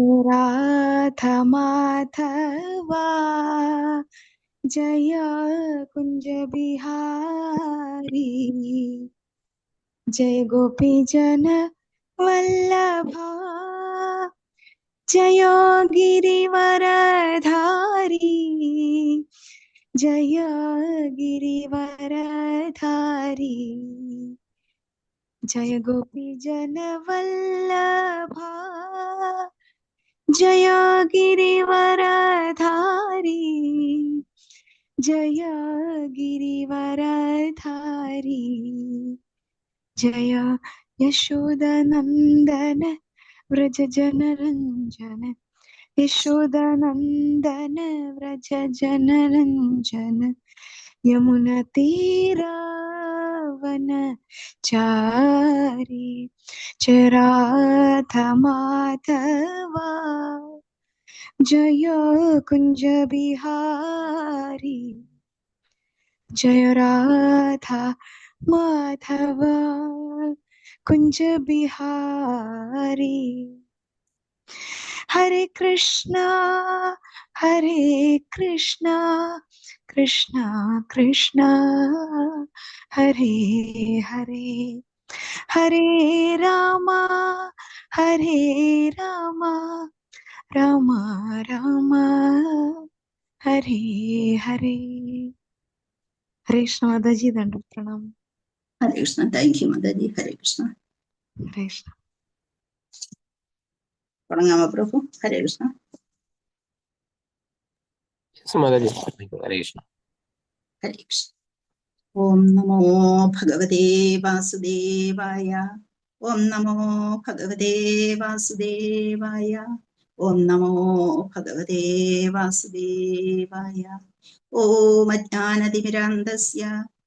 राधा माधवा जय कुंज बिहारी जय गोपी जन वल्लभा जय गिरिवरधारी जय गिरिवरधारी जय गोपी जन वल्लभा जय गिरिवरधारी जय गिरिवरधारी जय यशोदनंदन व्रज जनरंजन यशोदनंदन व्रज जनरंजन यमुना तीरावन चारी जय राधा माधवा जय कुंज बिहारी जय राधा माधवा कुंज बिहारी हरे कृष्णा कृष्णा कृष्णा हरे हरे हरे रामा राम राम हरे हरे हरे कृष्ण माताजी दंड प्रणाम हरे कृष्ण थैंक यू माताजी हरे कृष्ण हरे कृष्ण തുടങ്ങാമോ പ്രഭു ഹരേ കൃഷ്ണ മാതാജി ഹരേ കൃഷ്ണ ഹരേ കൃഷ്ണ ഓം നമോ ഭഗവതേ വാസുദേവായ ഓം നമോ ഭഗവതേ വാസുദേവായ ഓം നമോ ഭഗവതേ വാസുദേവായ ഓം അജ്ഞാനതിമിരാന്തസ്യ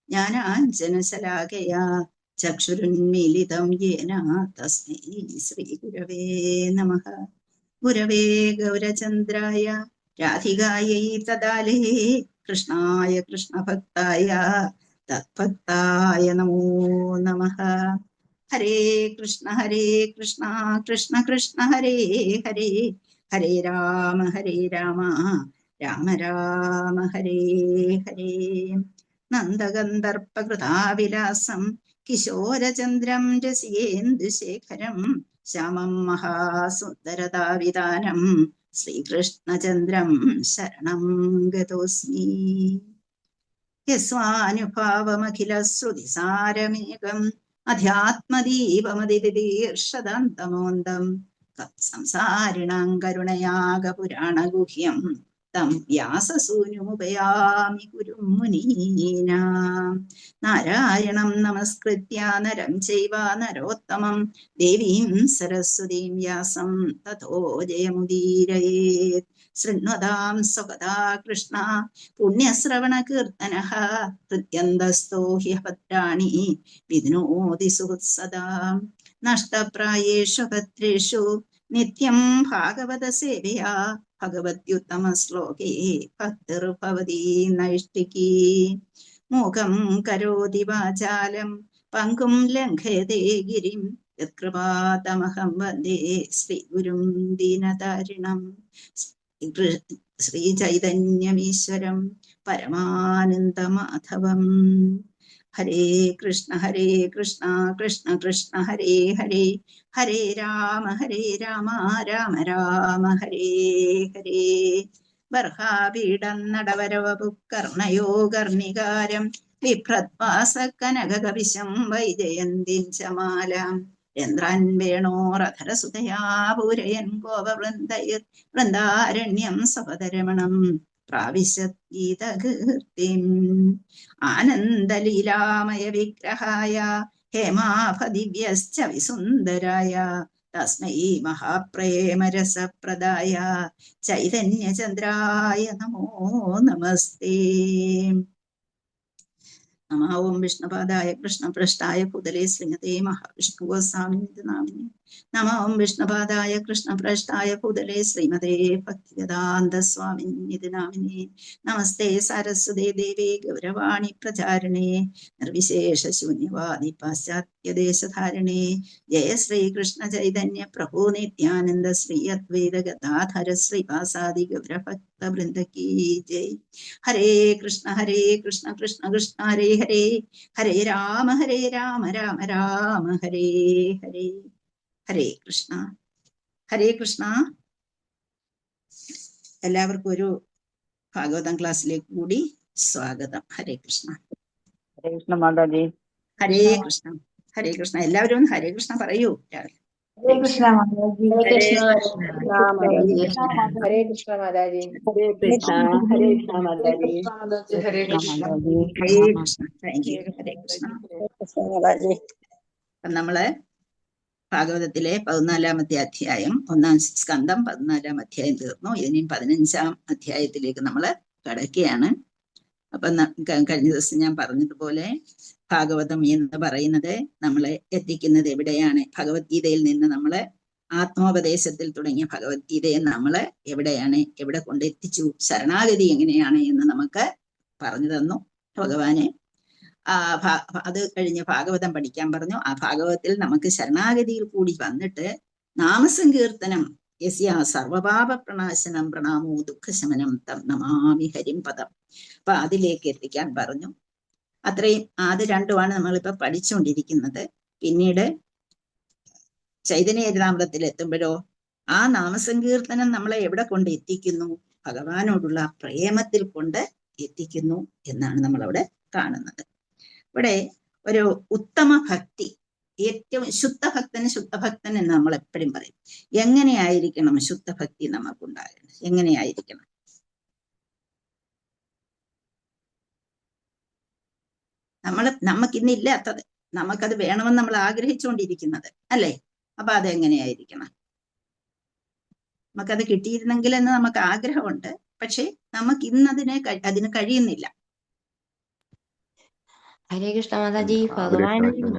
ജ്ഞാനാഞ്ജനശലാകയാ ചക്ഷുരുന്മീലിതം യേന തസ്മൈ ശ്രീഗുരവേ നമഃ ഗുരവേ ഗൗരചന്ദ്രായ രാധികായൈ തദാലേ കൃഷ്ണായ കൃഷ്ണഭക്തായ തദ്ഭക്തായ നമോ നമഃ ഹരേ കൃഷ്ണ കൃഷ്ണ കൃഷ്ണ ഹരേ ഹരേ ഹരേ രാമ രാമ രാമ ഹരേ ഹരേ നന്ദഗന്ധർപ്പകൃതാവിലാസം കിശോരചന്ദ്രം രസിയേന്ദുശേഖരം ശ്യാമം മഹാസുന്ദരതാവിതാനം ശ്രീകൃഷ്ണചന്ദ്രം ശരണം ഗതോസ്മി യസ്വാനുഭാവമഖിലശ്രുതിസാരമേകം അധ്യാത്മദീപമതിതീർഷദന്തമോന്തം സംസാരിണാം കരുണയാഗപുരാണഗുഹ്യം തം വ്യാസസൂനുമുപയാമി ഗുരും മുനീനാം നാരായണം നമസ്കൃത്യ നരം ചൈവ നരോത്തമം ദേവീം സരസ്വതീം വ്യാസം തതോ ജയമുദീരയേത് ശൃണ്വതാം സ്വകഥാ കൃഷ്ണ പുണ്യശ്രവണകീർത്തനഃ ഹൃദ്യന്തസ്തോ ഹ്യഭദ്രാണി വിഘ്നോതി സുഹൃത്സദാ നഷ്ടപ്രായേഷു ഭദ്രേഷു നിത്യം ഭാഗവത സേവയാ ഭഗവത്യുത്തമശ്ലോകേ ഭക്തിർഭവതി നൈഷ്ഠികീ മൂകം കരോതി വാചാലം പങ്കും ലംഘയതേ ഗിരിം യത്കൃപാതമഹം വന്ദേ ശ്രീഗുരും ദീനതാരിണം ശ്രീചൈതന്യമീശ്വരം പരമാനന്ദമാധവം ഹരേ കൃഷ്ണ കൃഷ്ണ കൃഷ്ണ ഹരേ ഹരേ ഹരേ രാമ രാമ രാമ ഹരേ ഹരേ ബർഹാപീഠം നടവരവപുക്കർണയോ കർണികാരം ബിഭ്രദ്വാസകനകകപിശം വൈജയന്തിം ച മാലാം യന്ത്രാൻ വേണോരധരസുതയാ പൂരയൻ ഗോപവൃന്ദൈർ വൃന്ദാരണ്യം സപദരമണം പ്രാവിശദ്ഗീതകീർത്തിം ആനന്ദലീലാമയ വിഗ്രഹായ ഹേമാഭദിവ്യശ്ച വിസുന്ദരായ തസ്മൈ മഹാപ്രേമരസപ്രദായ ചൈതന്യചന്ദ്രായ നമോ നമസ്തേ. നമഃ ഓം വിഷ്ണുപാദായ കൃഷ്ണപൃഷ്ഠായ ഭൂതലേ ശ്രീമതേ മഹാവിഷ്ണുഗോസ്വാമിനിതി നാമിനെ. നമഃ ഓം വിഷ്ണുപാദായ കൃഷ്ണപൃഷ്ഠായ ഭൂതലേ ശ്രീമതേ ഭക്തിവേദാന്ത സ്വാമിനിതി നാമിനെ. നമസ്തേ സരസ്വതേ ദേവേ ഗൗരവാണി പ്രചാരിണേ നിർവിശേഷ ശൂന്യവാദി പാശ്ചാത്യദേശധാരിണേ. ജയ ശ്രീകൃഷ്ണ ചൈതന്യ പ്രഭു നിത്യാനന്ദ ശ്രീ അദ്വൈത ഗദാധര ശ്രീവാസാദി ഗൗരഭക്ത വൃന്ദ കീ ജയ്. ഹരേ കൃഷ്ണ കൃഷ്ണ കൃഷ്ണ ഹരേ ഹരേ, ഹരേ രാമ രാമ രാമ ഹരേ ഹരേ. ഹരേ കൃഷ്ണ. എല്ലാവർക്കും ഒരു ഭാഗവതം ക്ലാസ്സിലേക്ക് കൂടി സ്വാഗതം. ഹരേ കൃഷ്ണ. ഹരേ കൃഷ്ണ മാതാജി. ഹരേ കൃഷ്ണ. എല്ലാവരും ഒന്ന് ഹരേ കൃഷ്ണ പറയൂ. ഹരേ കൃഷ്ണ മാതാജി. ഹരേ കൃഷ്ണ ഹരേ കൃഷ്ണ മാതാജി. ഹരേ കൃഷ്ണ മാതാജി. ഹരേ കൃഷ്ണ. ഹരേ കൃഷ്ണ. Thank you. ഹരേ കൃഷ്ണ. നമ്മള് ഭാഗവതത്തിലെ 14-ാമത്തെ അധ്യായം, 1-ാം സ്കന്ധം 14-ാം അധ്യായം തീർന്നു. ഇനിയും 15-ാം അധ്യായത്തിലേക്ക് നമ്മൾ കടക്കുകയാണ്. അപ്പൊ കഴിഞ്ഞ ദിവസം ഞാൻ പറഞ്ഞതുപോലെ ഭാഗവതം എന്ന് പറയുന്നത് നമ്മളെ എത്തിക്കുന്നത് എവിടെയാണ്? ഭഗവത്ഗീതയിൽ നിന്ന് നമ്മളെ ആത്മോപദേശത്തിൽ തുടങ്ങിയ ഭഗവത്ഗീതയെ നമ്മളെ എവിടെ കൊണ്ടെത്തിച്ചു, ശരണാഗതി എങ്ങനെയാണ് എന്ന് നമുക്ക് പറഞ്ഞു തന്നു ഭഗവാനെ. അത് കഴിഞ്ഞ് ഭാഗവതം പഠിക്കാൻ പറഞ്ഞു. ആ ഭാഗവതത്തിൽ നമുക്ക് ശരണാഗതിയിൽ കൂടി വന്നിട്ട് നാമസങ്കീർത്തനം യസ്യ സർവപാപ പ്രണാശനം പ്രണാമോ ദുഃഖശമനം തം നമാമി ഹരിം പദം. അപ്പൊ അതിലേക്ക് എത്തിക്കാൻ പറഞ്ഞു. അത്രയും അത് രണ്ടുമാണ് നമ്മളിപ്പോ പഠിച്ചുകൊണ്ടിരിക്കുന്നത്. പിന്നീട് ചൈതന്യചരിതാമൃതത്തിൽ എത്തുമ്പോഴോ ആ നാമസങ്കീർത്തനം നമ്മളെ എവിടെ കൊണ്ട് എത്തിക്കുന്നു? ഭഗവാനോടുള്ള പ്രേമത്തിൽ കൊണ്ട് എത്തിക്കുന്നു എന്നാണ് നമ്മളവിടെ കാണുന്നത്. ഇവിടെ ഒരു ഉത്തമ ഭക്തി, ഏറ്റവും ശുദ്ധഭക്തൻ എന്ന് നമ്മൾ എപ്പോഴും പറയും. എങ്ങനെയായിരിക്കണം ശുദ്ധഭക്തി നമുക്കുണ്ടാകേണ്ടത്? എങ്ങനെയായിരിക്കണം? നമുക്കിന്നില്ലാത്തത്, നമുക്കത് വേണമെന്ന് നമ്മൾ ആഗ്രഹിച്ചുകൊണ്ടിരിക്കുന്നത് അല്ലേ? അപ്പൊ അതെങ്ങനെയായിരിക്കണം? നമുക്കത് കിട്ടിയിരുന്നെങ്കിൽ എന്ന് നമുക്ക് ആഗ്രഹമുണ്ട്, പക്ഷെ നമുക്ക് അതിന് കഴിയുന്നില്ല. ഹരേ കൃഷ്ണ മാതാജി.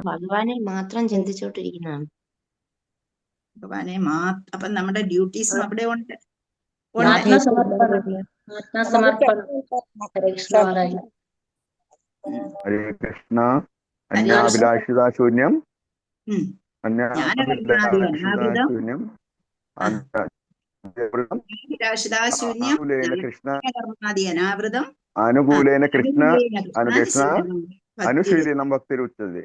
ഭഗവാനെ മാത്രം ചിന്തിച്ചോണ്ടിരിക്കുന്നതാണ്. ഭഗവാനെ അപ്പൊ നമ്മുടെ ഡ്യൂട്ടീസും അവിടെ ഉണ്ട്. ഹരേ കൃഷ്ണ. അന്യാഭിലാഷിതാശൂന്യം അനുകൂലേന കൃഷ്ണ അനുശീലനം ഭക്തിരുച്ചതേ.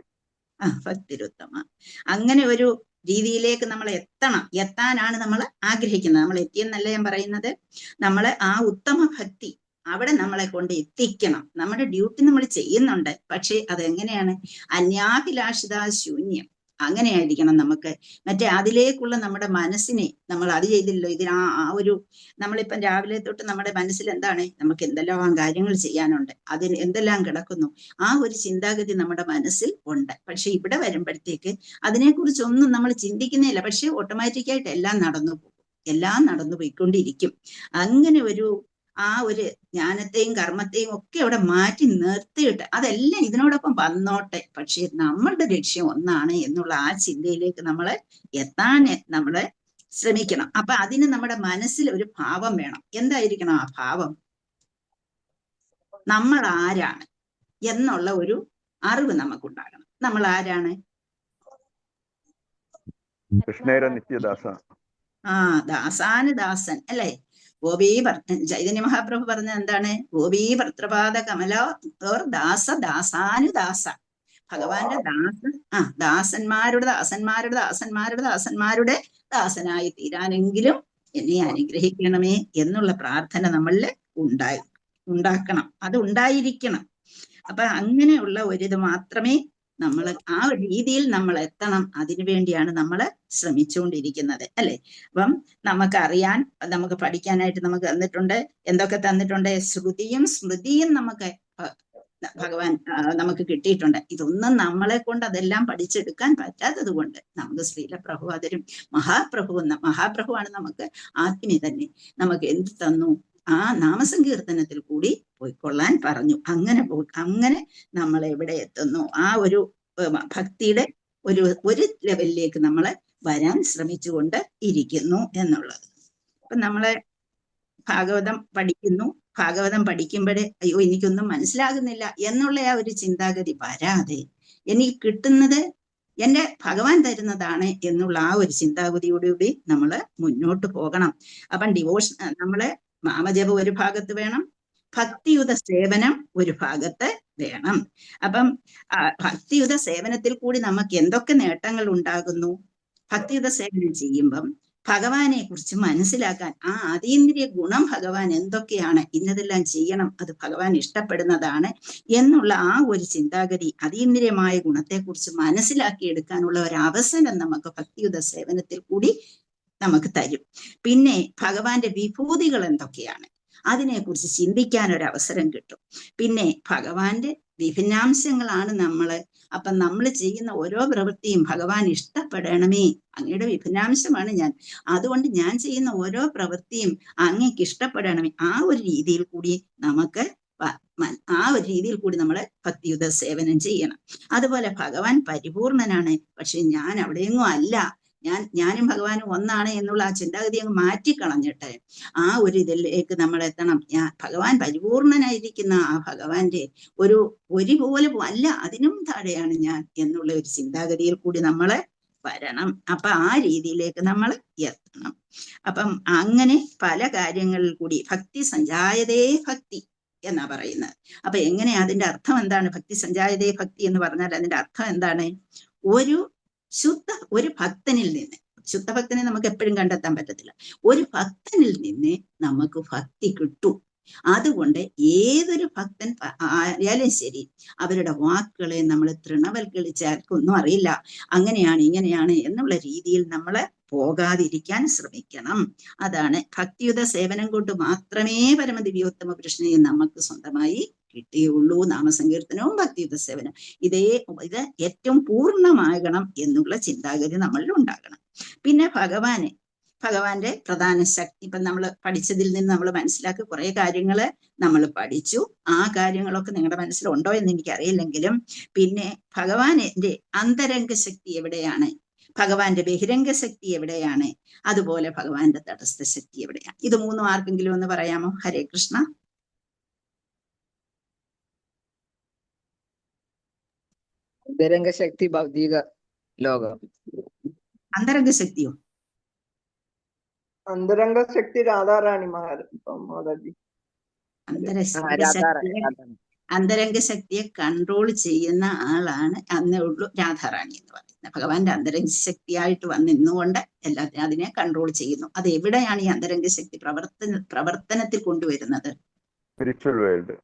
ഭക്തിരുത്തമ. അങ്ങനെ ഒരു രീതിയിലേക്ക് നമ്മൾ എത്താനാണ് നമ്മൾ ആഗ്രഹിക്കുന്നത്. നമ്മൾ എത്തിയെന്നല്ല ഞാൻ പറയുന്നത്. നമ്മളെ ആ ഉത്തമ ഭക്തി അവിടെ നമ്മളെ കൊണ്ട് എത്തിക്കണം. നമ്മുടെ ഡ്യൂട്ടി നമ്മൾ ചെയ്യുന്നുണ്ട്, പക്ഷെ അതെങ്ങനെയാണ്? അന്യാഭിലാഷിതാ ശൂന്യം. അങ്ങനെയായിരിക്കണം നമുക്ക്. മറ്റേ അതിലേക്കുള്ള നമ്മുടെ മനസ്സിനെ നമ്മൾ അത് ചെയ്തില്ലല്ലോ. ആ ഒരു നമ്മളിപ്പം രാവിലെ തൊട്ട് നമ്മുടെ മനസ്സിൽ എന്താണ്? നമുക്ക് എന്തെല്ലാം കാര്യങ്ങൾ ചെയ്യാനുണ്ട്, അതിന് എന്തെല്ലാം കിടക്കുന്നു, ആ ഒരു ചിന്താഗതി നമ്മുടെ മനസ്സിൽ ഉണ്ട്. പക്ഷെ ഇവിടെ വരുമ്പോഴത്തേക്ക് അതിനെക്കുറിച്ചൊന്നും നമ്മൾ ചിന്തിക്കുന്നില്ല. പക്ഷെ ഓട്ടോമാറ്റിക്കായിട്ട് എല്ലാം നടന്നു പോയിക്കൊണ്ടിരിക്കും. അങ്ങനെ ആ ഒരു ജ്ഞാനത്തെയും കർമ്മത്തെയും ഒക്കെ അവിടെ മാറ്റി നിർത്തിയിട്ട് അതെല്ലാം ഇതിനോടൊപ്പം വന്നോട്ടെ, പക്ഷെ നമ്മളുടെ ലക്ഷ്യം ഒന്നാണ് എന്നുള്ള ആ ചിന്തയിലേക്ക് എത്താൻ നമ്മള് ശ്രമിക്കണം. അപ്പൊ അതിന് നമ്മുടെ മനസ്സിൽ ഒരു ഭാവം വേണം. എന്തായിരിക്കണം ആ ഭാവം? നമ്മൾ ആരാണ് എന്നുള്ള ഒരു അറിവ് നമുക്കുണ്ടാകണം. നമ്മൾ ആരാണ്? കൃഷ്ണേര നിത്യദാസ. ദാസാന് ദാസൻ അല്ലേ? ചൈതന്യ മഹാപ്രഭു പറഞ്ഞ എന്താണ്? ഗോപീ ഭർത്തൃപാദ കമല ദാസാനുദാസ. ഭഗവാന്റെ ദാസന്മാരുടെ ദാസനായി തീരാനെങ്കിലും എന്നെ അനുഗ്രഹിക്കണമേ എന്നുള്ള പ്രാർത്ഥന നമ്മളിൽ ഉണ്ടാക്കണം. അത് ഉണ്ടായിരിക്കണം. അപ്പൊ അങ്ങനെയുള്ള ഒരിത് മാത്രമേ നമ്മൾ ആ ഒരു രീതിയിൽ നമ്മൾ എത്തണം. അതിനുവേണ്ടിയാണ് നമ്മൾ ശ്രമിച്ചുകൊണ്ടിരിക്കുന്നത് അല്ലെ? അപ്പം നമുക്കറിയാൻ, നമുക്ക് പഠിക്കാനായിട്ട് നമുക്ക് തന്നിട്ടുണ്ട്. എന്തൊക്കെ തന്നിട്ടുണ്ട്? ശ്രുതിയും സ്മൃതിയും ഭഗവാൻ നമുക്ക് കിട്ടിയിട്ടുണ്ട്. ഇതൊന്നും നമ്മളെ കൊണ്ട് അതെല്ലാം പഠിച്ചെടുക്കാൻ പറ്റാത്തത് കൊണ്ട് നമുക്ക് ശ്രീല പ്രഭു അതൊരു മഹാപ്രഭുവാണ്. നമുക്ക് ആത്മീയ തന്നെ നമുക്ക് എന്ത് തന്നു? ആ നാമസങ്കീർത്തനത്തിൽ കൂടി പോയിക്കൊള്ളാൻ പറഞ്ഞു. അങ്ങനെ നമ്മൾ എവിടെ എത്തുന്നു, ആ ഒരു ഭക്തിയുടെ ഒരു ലെവലിലേക്ക് നമ്മൾ വരാൻ ശ്രമിച്ചുകൊണ്ട് ഇരിക്കുന്നു എന്നുള്ളത്. അപ്പൊ നമ്മളെ ഭാഗവതം പഠിക്കുന്നു, ഭാഗവതം പഠിക്കുമ്പോഴേ അയ്യോ എനിക്കൊന്നും മനസ്സിലാകുന്നില്ല എന്നുള്ള ആ ഒരു ചിന്താഗതി വരാതെ എനിക്ക് കിട്ടുന്നത് എന്റെ ഭഗവാൻ തരുന്നതാണ് എന്നുള്ള ആ ഒരു ചിന്താഗതിയോടുകൂടി നമ്മൾ മുന്നോട്ട് പോകണം. അപ്പം നമ്മള് നാമജപം ഒരു ഭാഗത്ത് വേണം, ഭക്തിയുത സേവനം ഒരു ഭാഗത്ത് വേണം. അപ്പം ഭക്തിയുത സേവനത്തിൽ കൂടി നമുക്ക് എന്തൊക്കെ നേട്ടങ്ങൾ ഉണ്ടാകുന്നു? ഭക്തിയുത സേവനം ചെയ്യുമ്പം ഭഗവാനെ കുറിച്ച് മനസ്സിലാക്കാൻ, ആ അതീന്ദ്രിയ ഗുണം ഭഗവാൻ എന്തൊക്കെയാണ്, ഇന്നതെല്ലാം ചെയ്യണം, അത് ഭഗവാൻ ഇഷ്ടപ്പെടുന്നതാണ് എന്നുള്ള ആ ഒരു ചിന്താഗതി, അതീന്ദ്രിയമായ ഗുണത്തെക്കുറിച്ച് മനസ്സിലാക്കിയെടുക്കാനുള്ള ഒരു അവസരം നമുക്ക് ഭക്തിയുത സേവനത്തിൽ കൂടി നമുക്ക് തരും. പിന്നെ ഭഗവാന്റെ വിഭൂതികൾ എന്തൊക്കെയാണ് അതിനെക്കുറിച്ച് ചിന്തിക്കാൻ ഒരു അവസരം കിട്ടും. പിന്നെ ഭഗവാന്റെ വിഭിന്നാംശങ്ങളാണ് നമ്മള്. അപ്പൊ നമ്മൾ ചെയ്യുന്ന ഓരോ പ്രവൃത്തിയും ഭഗവാൻ ഇഷ്ടപ്പെടണമേ, അങ്ങയുടെ വിഭിന്നാംശമാണ് ഞാൻ, അതുകൊണ്ട് ഞാൻ ചെയ്യുന്ന ഓരോ പ്രവൃത്തിയും അങ്ങേക്ക് ഇഷ്ടപ്പെടണമേ, ആ ഒരു രീതിയിൽ കൂടി നമ്മൾ ഭക്തിയുത സേവനം ചെയ്യണം. അതുപോലെ ഭഗവാൻ പരിപൂർണനാണ്, പക്ഷെ ഞാൻ അവിടെയെങ്ങും അല്ല, ഞാനും ഭഗവാനും ഒന്നാണ് എന്നുള്ള ആ ചിന്താഗതി അങ്ങ് മാറ്റിക്കളഞ്ഞിട്ട് ആ ഒരു ഇതിലേക്ക് നമ്മൾ എത്തണം. ഭഗവാൻ പരിപൂർണനായിരിക്കുന്ന ആ ഭഗവാന്റെ ഒരുപോലെ അല്ല, അതിനും താഴെയാണ് ഞാൻ എന്നുള്ള ഒരു ചിന്താഗതിയിൽ കൂടി നമ്മള് വരണം. അപ്പൊ ആ രീതിയിലേക്ക് നമ്മൾ എത്തണം. അപ്പം അങ്ങനെ പല കാര്യങ്ങളിൽ കൂടി ഭക്തി സഞ്ജായതേ ഭക്തി എന്നാ പറയുന്നത്. അപ്പൊ എങ്ങനെ അതിന്റെ അർത്ഥം എന്താണ്? ഭക്തി സഞ്ജായതേ ഭക്തി എന്ന് പറഞ്ഞാൽ അതിന്റെ അർത്ഥം എന്താണ്? ഒരു ഭക്തനിൽ നിന്ന്, ശുദ്ധഭക്തനെ നമുക്ക് എപ്പോഴും കണ്ടെത്താൻ പറ്റത്തില്ല, ഒരു ഭക്തനിൽ നിന്ന് നമുക്ക് ഭക്തി കിട്ടും. അതുകൊണ്ട് ഏതൊരു ഭക്തൻ ആയാലും ശരി, അവരുടെ വാക്കുകളെ നമ്മൾ തൃണവൽക്കരിച്ചാർക്കൊന്നും അറിയില്ല, അങ്ങനെയാണ് ഇങ്ങനെയാണ് എന്നുള്ള രീതിയിൽ നമ്മൾ പോകാതിരിക്കാൻ ശ്രമിക്കണം. അതാണ് ഭക്തിയുത സേവനം കൊണ്ട് മാത്രമേ പരമദിവ്യോത്തമ കൃഷ്ണനെ നമുക്ക് സ്വന്തമായി കിട്ടിയുള്ളൂ. നാമസങ്കീർത്തനവും ഭക്തിയുത സേവനം ഇത് ഏറ്റവും പൂർണ്ണമാകണം എന്നുള്ള ചിന്താഗതി നമ്മളിൽ ഉണ്ടാകണം. പിന്നെ ഭഗവാന്റെ പ്രധാന ശക്തി, ഇപ്പം നമ്മൾ പഠിച്ചതിൽ നിന്ന് നമ്മൾ മനസ്സിലാക്കി കുറെ കാര്യങ്ങള് നമ്മൾ പഠിച്ചു. ആ കാര്യങ്ങളൊക്കെ നിങ്ങളുടെ മനസ്സിലുണ്ടോ എന്ന് എനിക്കറിയില്ലെങ്കിലും, പിന്നെ ഭഗവാന്റെ അന്തരംഗ ശക്തി എവിടെയാണ്, ഭഗവാന്റെ ബഹിരംഗ ശക്തി എവിടെയാണ്, അതുപോലെ ഭഗവാന്റെ തടസ്ഥ ശക്തി എവിടെയാണ്, ഇത് മൂന്നും ആർക്കെങ്കിലും ഒന്ന് പറയാമോ? ഹരേ കൃഷ്ണ. അന്തരംഗ ശക്തി ഭൗതിക ലോകം. അന്തരംഗ ശക്തിയോ? അന്തരംഗ ശക്തി രാധാറാണി മാതാജി. അന്തരംഗ ശക്തിയെ കൺട്രോൾ ചെയ്യുന്ന ആളാണ് അന്നേ ഉള്ളൂ രാധാറാണി എന്ന് പറയുന്നത്. ഭഗവാന്റെ അന്തരംഗ ശക്തിയായിട്ട് വന്നിരുന്നുകൊണ്ട് എല്ലാത്തിനും അതിനെ കൺട്രോൾ ചെയ്യുന്നു. അത് എവിടെയാണ് ഈ അന്തരംഗ ശക്തി പ്രവർത്തനത്തിൽ കൊണ്ടുവരുന്നത്? Spiritual world.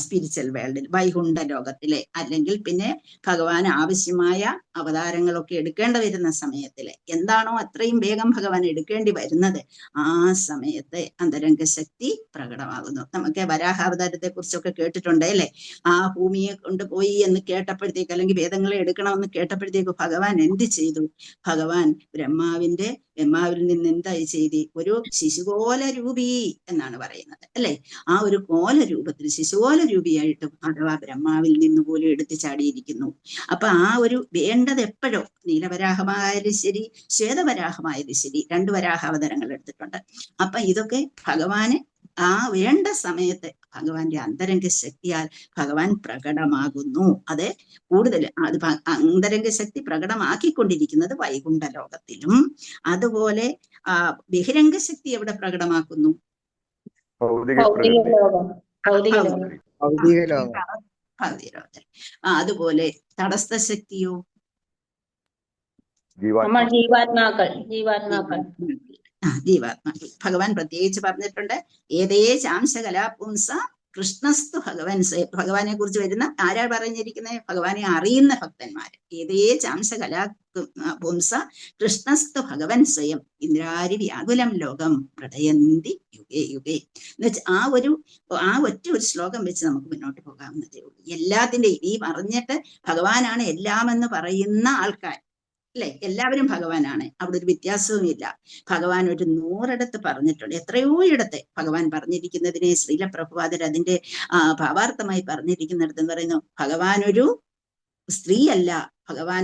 സ്പിരിച്വൽ വേൾഡിൽ, വൈകുണ്ഠ ലോകത്തിലെ, അല്ലെങ്കിൽ പിന്നെ ഭഗവാൻ ആവശ്യമായ അവതാരങ്ങളൊക്കെ എടുക്കേണ്ടി വരുന്ന സമയത്തില്, എന്താണോ അത്രയും വേഗം ഭഗവാൻ എടുക്കേണ്ടി വരുന്നത്, ആ സമയത്ത് അന്തരംഗ ശക്തി പ്രകടമാകുന്നു. നമുക്ക് വരാഹാവതാരത്തെ കുറിച്ചൊക്കെ കേട്ടിട്ടുണ്ട് അല്ലേ? ആ ഭൂമിയെ കൊണ്ടുപോയി എന്ന് കേട്ടപ്പോഴത്തേക്ക്, അല്ലെങ്കിൽ വേദങ്ങളെ എടുക്കണമെന്ന് കേട്ടപ്പോഴത്തേക്ക് ഭഗവാൻ എന്ത് ചെയ്തു? ഭഗവാൻ ബ്രഹ്മാവിൽ നിന്ന് എന്തായി ചെയ്തി? ഒരു ശിശുകോല രൂപി എന്നാണ് പറയുന്നത് അല്ലെ? ആ ഒരു കോല രൂപത്തിൽ, ശിശുകോല രൂപിയായിട്ടും അഥവാ ബ്രഹ്മാവിൽ നിന്ന് പോലും എടുത്തു ചാടിയിരിക്കുന്നു. അപ്പൊ ആ ഒരു വേണ്ടത് എപ്പോഴോ, നീലവരാഹമായാലും ശരി, ശ്വേതവരാഹമായാലും ശരി, 2 വരാഹാവതാരങ്ങൾ എടുത്തിട്ടുണ്ട്. അപ്പൊ ഇതൊക്കെ ഭഗവാന് ആ വേണ്ട സമയത്ത് ഭഗവാന്റെ അന്തരംഗ ശക്തിയാൽ ഭഗവാൻ പ്രകടമാകുന്നു. അത് കൂടുതൽ അന്തരംഗ ശക്തി പ്രകടമാക്കിക്കൊണ്ടിരിക്കുന്നത് വൈകുണ്ഠ ലോകത്തിലും. അതുപോലെ ബഹിരംഗ ശക്തി എവിടെ പ്രകടമാക്കുന്നു? അതുപോലെ തടസ്ഥ ശക്തിയോ? ജീവാത്മാക്കൾ. ഭഗവാൻ പ്രത്യേകിച്ച് പറഞ്ഞിട്ടുണ്ട്, ഏതേ ചാംശകലാപുംസ കൃഷ്ണസ്തു ഭഗവാൻ. ഭഗവാനെ കുറിച്ച് വരുന്ന ആരാ പറഞ്ഞിരിക്കുന്നത്? ഭഗവാനെ അറിയുന്ന ഭക്തന്മാര്. ഏതേ ചാംശകലാപുംസ കൃഷ്ണസ്തു ഭഗവൻ സ്വയം ഇന്ദ്രാരി വ്യാകുലം ലോകം പ്രളയന്തി യുഗേ യുഗേ എന്ന് വെച്ചാൽ ആ ഒറ്റ ഒരു ശ്ലോകം വെച്ച് നമുക്ക് മുന്നോട്ട് പോകാവുന്നതേ ഉള്ളൂ. എല്ലാത്തിന്റെയും ഈ പറഞ്ഞിട്ട് ഭഗവാനാണ് എല്ലാമെന്ന് പറയുന്ന ആൾക്കാർ അല്ലെ? എല്ലാവരും ഭഗവാനാണ്, അവിടെ ഒരു വ്യത്യാസവും ഇല്ല. ഭഗവാൻ ഒരു 100 പറഞ്ഞിട്ടുണ്ട്, എത്രയോ ഇടത്തെ ഭഗവാൻ പറഞ്ഞിരിക്കുന്നതിനെ ശ്രീല പ്രഭുപാദർ അതിന്റെ ഭാവാർത്ഥമായി പറഞ്ഞിരിക്കുന്നിടത്ത് പറയുന്നു, ഭഗവാൻ ഒരു സ്ത്രീയല്ല, ഭഗവാൻ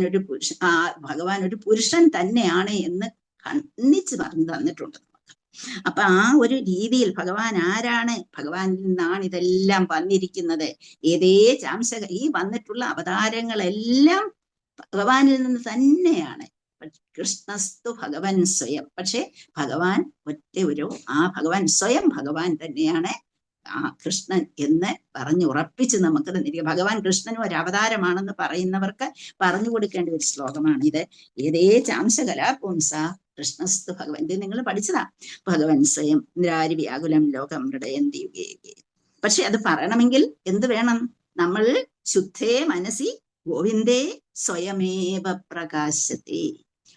ഒരു പുരുഷൻ തന്നെയാണ് എന്ന് ഖണ്ഡിച്ച് പറഞ്ഞു തന്നിട്ടുണ്ട് നമുക്ക്. അപ്പൊ ആ ഒരു രീതിയിൽ ഭഗവാൻ ആരാണ്? ഭഗവാനിൽ നിന്നാണ് ഇതെല്ലാം വന്നിരിക്കുന്നത്. ഈ വന്നിട്ടുള്ള അവതാരങ്ങളെല്ലാം ഭഗവാനിൽ നിന്ന് തന്നെയാണ്. കൃഷ്ണസ്തു ഭഗവൻ സ്വയം. പക്ഷെ ഭഗവാൻ ഭഗവാൻ സ്വയം ഭഗവാൻ തന്നെയാണ് കൃഷ്ണൻ എന്ന് ഉറപ്പിച്ച് നമുക്ക് തന്നിരിക്കുക. ഭഗവാൻ കൃഷ്ണനും ഒരു അവതാരമാണെന്ന് പറയുന്നവർക്ക് പറഞ്ഞു കൊടുക്കേണ്ട ഒരു ശ്ലോകമാണ് ഇത്. ഏതേ ചാംശകലാപുംസ കൃഷ്ണസ്തു ഭഗവൻ. ഇത് നിങ്ങൾ പഠിച്ചതാ. ഭഗവൻ സ്വയം ഇന്ദ്രാരി വ്യാകുലം ലോകം ഹൃദയന്തി യുഗേ യുഗേ. പക്ഷെ അത് പറയണമെങ്കിൽ എന്ത് വേണം? നമ്മൾ ശുദ്ധേ മനസ്സി ഗോവിന്ദേ സ്വയമേവ പ്രകാശത്തെ.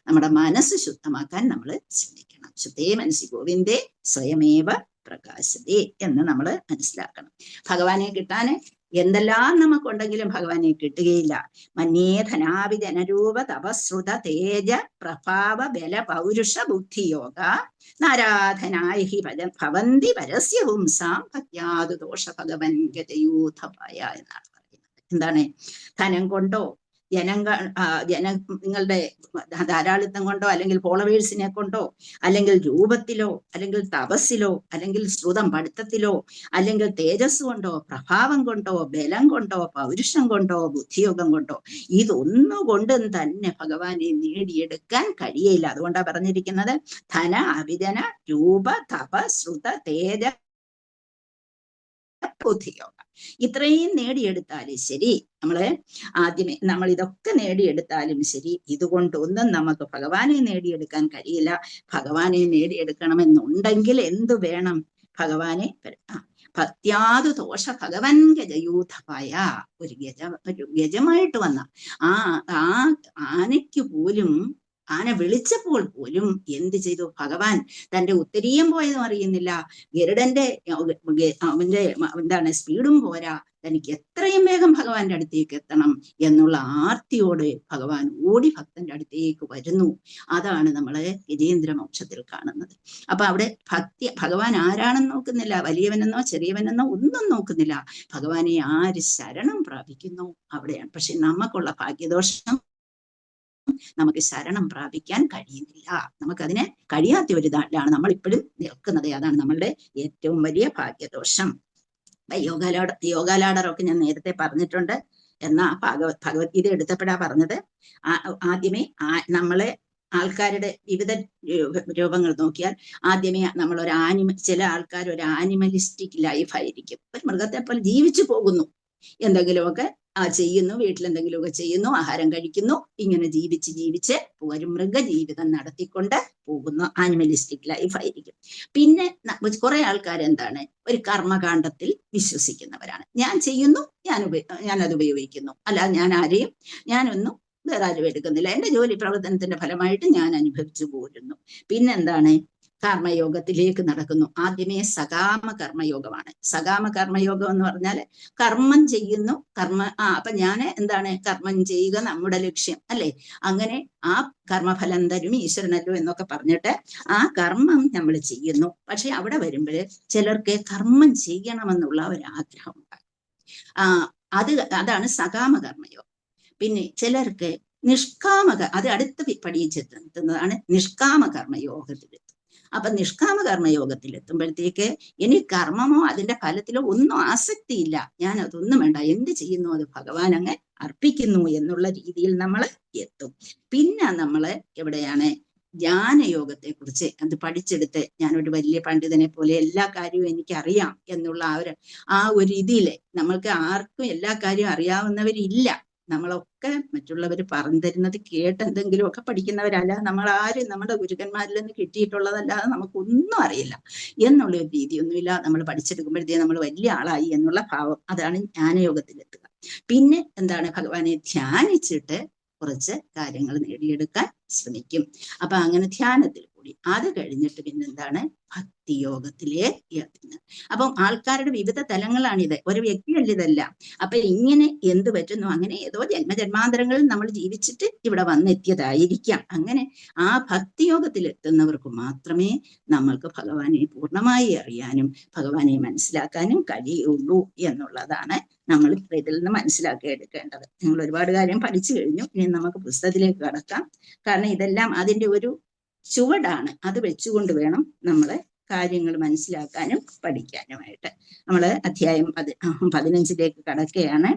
നമ്മുടെ മനസ്സ് ശുദ്ധമാക്കാൻ നമ്മൾ ശ്രമിക്കണം. ശുദ്ധേ മനസ്സി ഗോവിന്ദേ സ്വയമേവ പ്രകാശത്തെ എന്ന് നമ്മൾ മനസ്സിലാക്കണം. ഭഗവാനെ കിട്ടാൻ എന്തെല്ലാം നമുക്കുണ്ടെങ്കിലും ഭഗവാനെ കിട്ടുകയില്ല. മന്യേ ധനാവി ജനരൂപ തപശ്രുത തേജ പ്രഭാവ ബല പൗരുഷ ബുദ്ധിയോഗ നാരാധനായ ഭവന്തി പരസ്യ പുംസാം ഭക്യാതു ദോഷ ഭഗവൻ ഗജയൂഥപായ എന്നാണ് പറയുന്നത്. എന്താണ്? ധനം കൊണ്ടോ നിങ്ങളുടെ ധാരാളിത്തം കൊണ്ടോ അല്ലെങ്കിൽ ഫോളോവേഴ്സിനെ കൊണ്ടോ അല്ലെങ്കിൽ രൂപത്തിലോ അല്ലെങ്കിൽ തപസ്സിലോ അല്ലെങ്കിൽ ശ്രുതം പഠിത്തത്തിലോ അല്ലെങ്കിൽ തേജസ് കൊണ്ടോ പ്രഭാവം കൊണ്ടോ ബലം കൊണ്ടോ പൗരുഷം കൊണ്ടോ ബുദ്ധിയോഗം കൊണ്ടോ ഇതൊന്നുകൊണ്ടും തന്നെ ഭഗവാനെ നേടിയെടുക്കാൻ കഴിയില്ല. അതുകൊണ്ടാണ് പറഞ്ഞിരിക്കുന്നത് ധന അഭിജന രൂപ തപ ശ്രുത തേജ ബുദ്ധിയോഗം. ഇത്രയും നേടിയെടുത്താലും ശരി, നമ്മൾ ഇതൊക്കെ നേടിയെടുത്താലും ശരി, ഇതുകൊണ്ടൊന്നും നമുക്ക് ഭഗവാനെ നേടിയെടുക്കാൻ കഴിയില്ല. ഭഗവാനെ നേടിയെടുക്കണമെന്നുണ്ടെങ്കിൽ എന്തു വേണം? ഭഗവാനെ ഭക്ത്യാതു ദോഷ ഭഗവൻ ഗജയൂഥപായ. ഒരു ഗജമായിട്ട് വന്ന ആനയ്ക്ക് പോലും, ആന വിളിച്ചപ്പോൾ പോലും എന്ത് ചെയ്തു? ഭഗവാൻ തന്റെ ഉത്തരീയം പോയതും അറിയുന്നില്ല, ഗരുഡന്റെ സ്പീഡും പോരാ, തനിക്ക് എത്രയും വേഗം ഭഗവാന്റെ അടുത്തേക്ക് എത്തണം എന്നുള്ള ആർത്തിയോട് ഭഗവാൻ ഓടി ഭക്തന്റെ അടുത്തേക്ക് വരുന്നു. അതാണ് നമ്മള് ഗജേന്ദ്രമോക്ഷത്തിൽ കാണുന്നത്. അപ്പൊ അവിടെ ഭഗവാൻ ആരാണെന്ന് നോക്കുന്നില്ല, വലിയവനെന്നോ ചെറിയവനെന്നോ ഒന്നും നോക്കുന്നില്ല. ഭഗവാനെ ആര് ശരണം പ്രാപിക്കുന്നു അവിടെയാണ്. പക്ഷെ നമുക്കുള്ള ഭാഗ്യദോഷം, നമുക്ക് ശരണം പ്രാപിക്കാൻ കഴിയുന്നില്ല. നമുക്കതിന് കഴിയാത്ത ഒരു ഇതാണ് നമ്മൾ ഇപ്പോഴും നിൽക്കുന്നത്. അതാണ് നമ്മളുടെ ഏറ്റവും വലിയ ഭാഗ്യദോഷം. യോഗാലാടറൊക്കെ ഞാൻ നേരത്തെ പറഞ്ഞിട്ടുണ്ട്. എന്നാ ഭഗവത്ഗീത എടുത്തപ്പോഴാ പറഞ്ഞത്, ആദ്യമേ നമ്മളെ ആൾക്കാരുടെ വിവിധ രൂപങ്ങൾ നോക്കിയാൽ ആദ്യമേ നമ്മൾ ചില ആൾക്കാർ ഒരു ആനിമലിസ്റ്റിക് ലൈഫായിരിക്കും. ഒരു മൃഗത്തെ പോലെ ജീവിച്ചു പോകുന്നു, എന്തെങ്കിലുമൊക്കെ ചെയ്യുന്നു, വീട്ടിലെന്തെങ്കിലുമൊക്കെ ചെയ്യുന്നു, ആഹാരം കഴിക്കുന്നു, ഇങ്ങനെ ജീവിച്ച് ഒരു മൃഗജീവിതം നടത്തിക്കൊണ്ട് പോകുന്ന ആനിമലിസ്റ്റിക് ലൈഫായിരിക്കും. പിന്നെ കുറെ ആൾക്കാർ എന്താണ്, ഒരു കർമ്മകാണ്ഡത്തിൽ വിശ്വസിക്കുന്നവരാണ്. ഞാൻ ചെയ്യുന്നു, ഞാനത് ഉപയോഗിക്കുന്നു, അല്ലാതെ ഞാനൊന്നും വേറെ ആരും എടുക്കുന്നില്ല, എന്റെ ജോലി പ്രവർത്തനത്തിന്റെ ഫലമായിട്ട് ഞാൻ അനുഭവിച്ചു പോരുന്നു. പിന്നെന്താണ്? കർമ്മയോഗത്തിലേക്ക് നടക്കുന്നു. ആദ്യമേ സകാമ കർമ്മയോഗമാണ്. സകാമ കർമ്മയോഗം എന്ന് പറഞ്ഞാൽ കർമ്മം ചെയ്യുന്നു, അപ്പൊ ഞാൻ എന്താണ്? കർമ്മം ചെയ്യുക നമ്മുടെ ലക്ഷ്യം അല്ലെ? അങ്ങനെ ആ കർമ്മഫലം തരും ഈശ്വരനല്ലോ എന്നൊക്കെ പറഞ്ഞിട്ട് ആ കർമ്മം നമ്മൾ ചെയ്യുന്നു. പക്ഷെ അവിടെ വരുമ്പോൾ ചിലർക്ക് കർമ്മം ചെയ്യണമെന്നുള്ള ഒരാഗ്രഹം ഉണ്ടാകും. അതാണ് സകാമ കർമ്മയോഗം. പിന്നെ ചിലർക്ക് അത് അടുത്ത പടിയിച്ചെത്തുന്നതാണ് നിഷ്കാമ കർമ്മയോഗത്തിൽ. അപ്പൊ നിഷ്കാമ കർമ്മയോഗത്തിൽ എത്തുമ്പോഴത്തേക്ക് ഇനി കർമ്മമോ അതിന്റെ ഫലത്തിലോ ഒന്നും ആസക്തിയില്ല, ഞാൻ അതൊന്നും വേണ്ട, എന്ത് ചെയ്യുന്നു അത് ഭഗവാൻ അങ്ങ് അർപ്പിക്കുന്നു എന്നുള്ള രീതിയിൽ നമ്മൾ എത്തും. പിന്നെ നമ്മൾ എവിടെയാണ്? ജ്ഞാനയോഗത്തെ കുറിച്ച് അത് പഠിച്ചെടുത്ത് ഞാനൊരു വലിയ പണ്ഡിതനെ പോലെ എല്ലാ കാര്യവും എനിക്കറിയാം എന്നുള്ള ആ ഒരു ഇതില് നമ്മൾക്ക് ആർക്കും എല്ലാ കാര്യവും അറിയാവുന്നവരില്ല. നമ്മളൊക്കെ മറ്റുള്ളവർ പറഞ്ഞു തരുന്നത് കേട്ട് എന്തെങ്കിലുമൊക്കെ പഠിക്കുന്നവരല്ല. നമ്മളാരും നമ്മുടെ ഗുരുക്കന്മാരിൽ നിന്ന് കിട്ടിയിട്ടുള്ളതല്ലാതെ നമുക്കൊന്നും അറിയില്ല എന്നുള്ള ഒരു രീതിയൊന്നുമില്ല. നമ്മൾ പഠിച്ചെടുക്കുമ്പോഴത്തേക്ക് നമ്മൾ വലിയ ആളായി എന്നുള്ള ഭാവം, അതാണ് ജ്ഞാനയോഗത്തിലെത്തുക. പിന്നെ എന്താണ്? ഭഗവാനെ ധ്യാനിച്ചിട്ട് കുറച്ച് കാര്യങ്ങൾ നേടിയെടുക്കാൻ ശ്രമിക്കും. അപ്പൊ അങ്ങനെ ധ്യാനത്തിൽ കൂടി. അത് കഴിഞ്ഞിട്ട് പിന്നെന്താണ് ഭക്തിയോഗത്തിലേക്ക് എത്തുന്നത്. അപ്പം ആൾക്കാരുടെ വിവിധ തലങ്ങളാണിത്, ഒരു വ്യക്തിയല്ല ഇതെല്ലാം. അപ്പൊ ഇങ്ങനെ എന്ത് പറ്റുന്നു, അങ്ങനെ ഏതോ ജന്മജന്മാന്തരങ്ങളിൽ നമ്മൾ ജീവിച്ചിട്ട് ഇവിടെ വന്നെത്തിയതായിരിക്കാം. അങ്ങനെ ആ ഭക്തിയോഗത്തിൽ എത്തുന്നവർക്ക് മാത്രമേ നമ്മൾക്ക് ഭഗവാനെ പൂർണ്ണമായി അറിയാനും ഭഗവാനെ മനസ്സിലാക്കാനും കഴിയുള്ളൂ എന്നുള്ളതാണ് നമ്മൾ ഇതിൽ നിന്ന് മനസ്സിലാക്കി എടുക്കേണ്ടത്. നിങ്ങൾ ഒരുപാട് കാര്യം പഠിച്ചു കഴിഞ്ഞു. ഇനി നമുക്ക് പുസ്തകത്തിലേക്ക് കടക്കാം. കാരണം ഇതെല്ലാം അതിന്റെ ഒരു ചുവടാണ്. അത് വെച്ചുകൊണ്ട് വേണം നമ്മളെ കാര്യങ്ങൾ മനസ്സിലാക്കാനും പഠിക്കാനുമായിട്ട്. നമ്മള് അധ്യായം 15 കടക്കുകയാണ്.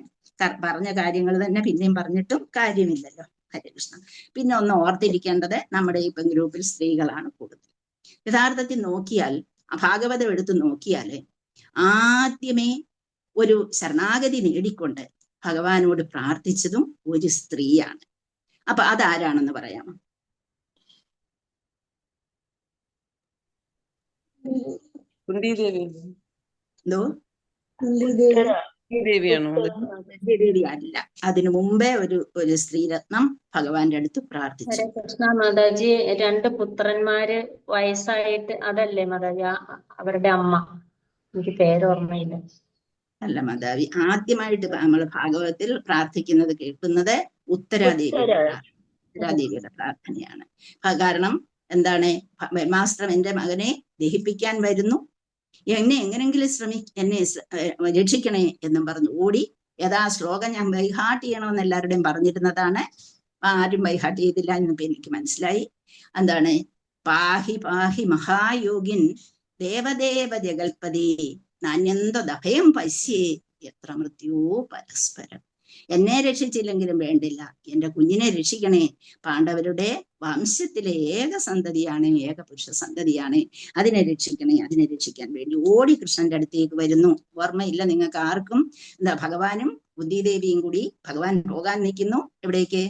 പറഞ്ഞ കാര്യങ്ങൾ തന്നെ പിന്നെയും പറഞ്ഞിട്ടും കാര്യമില്ലല്ലോ. ഹരേ കൃഷ്ണ. പിന്നെ ഒന്ന് ഓർത്തിരിക്കേണ്ടത്, നമ്മുടെ ഇപ്പം ഗ്രൂപ്പിൽ സ്ത്രീകളാണ് കൂടുതൽ. യഥാർത്ഥത്തിൽ നോക്കിയാൽ, ഭാഗവതം എടുത്ത് നോക്കിയാൽ ആദ്യമേ ഒരു ശരണാഗതി നേടിക്കൊണ്ട് ഭഗവാനോട് പ്രാർത്ഥിച്ചതും ഒരു സ്ത്രീയാണ്. അപ്പൊ അതാരാണെന്ന് പറയാമോ? എന്തോ? ദേവി അല്ല, അതിനു മുമ്പേ ഒരു സ്ത്രീരത്നം ഭഗവാന്റെ അടുത്ത് പ്രാർത്ഥിച്ചു. കൃഷ്ണ മാതാജി, 2 പുത്രന്മാര് വയസ്സായിട്ട്, അതല്ലേ മാതാജി അവരുടെ അമ്മ? എനിക്ക് പേരോർമ്മയില്ല. അല്ല മാതാവി, ആദ്യമായിട്ട് നമ്മൾ ഭാഗവതത്തിൽ പ്രാർത്ഥിക്കുന്നത് കേൾക്കുന്നത് ഉത്തരാദേവിയുടെ പ്രാർത്ഥനയാണ്. കാരണം എന്താണ്? ബ്രഹ്മാസ്ത്രം എന്റെ മകനെ ദഹിപ്പിക്കാൻ വരുന്നു, എന്നെ എങ്ങനെങ്കിലും എന്നെ രക്ഷിക്കണേ എന്നും പറഞ്ഞു ഓടി. ഏതാ ശ്ലോകം ഞാൻ ബൈഹാർട്ട് ചെയ്യണമെന്ന് എല്ലാവരുടെയും പറഞ്ഞിരുന്നതാണ്. ആരും ബൈഹാർട്ട് ചെയ്തില്ല എന്നിപ്പോ എനിക്ക് മനസ്സിലായി. എന്താണ്? പാഹി പാഹി മഹായോഗിൻ ദേവദേവ ജഗൽപതി നാന്യന്തഭയം പശ്യേ എത്ര മൃത്യോ പരസ്പരം. എന്നെ രക്ഷിച്ചില്ലെങ്കിലും വേണ്ടില്ല, എന്റെ കുഞ്ഞിനെ രക്ഷിക്കണേ. പാണ്ഡവരുടെ വംശത്തിലെ ഏക സന്തതിയാണ്, ഏക പുരുഷ സന്തതിയാണ്. അതിനെ രക്ഷിക്കണേ. അതിനെ രക്ഷിക്കാൻ വേണ്ടി ഓടി കൃഷ്ണന്റെ അടുത്തേക്ക് വരുന്നു. ഓർമ്മയില്ല നിങ്ങൾക്ക് ആർക്കും? എന്താ, ഭഗവാനും ബുദ്ധിദേവിയും കൂടി ഭഗവാൻ പോകാൻ നിൽക്കുന്നു. എവിടേക്ക്?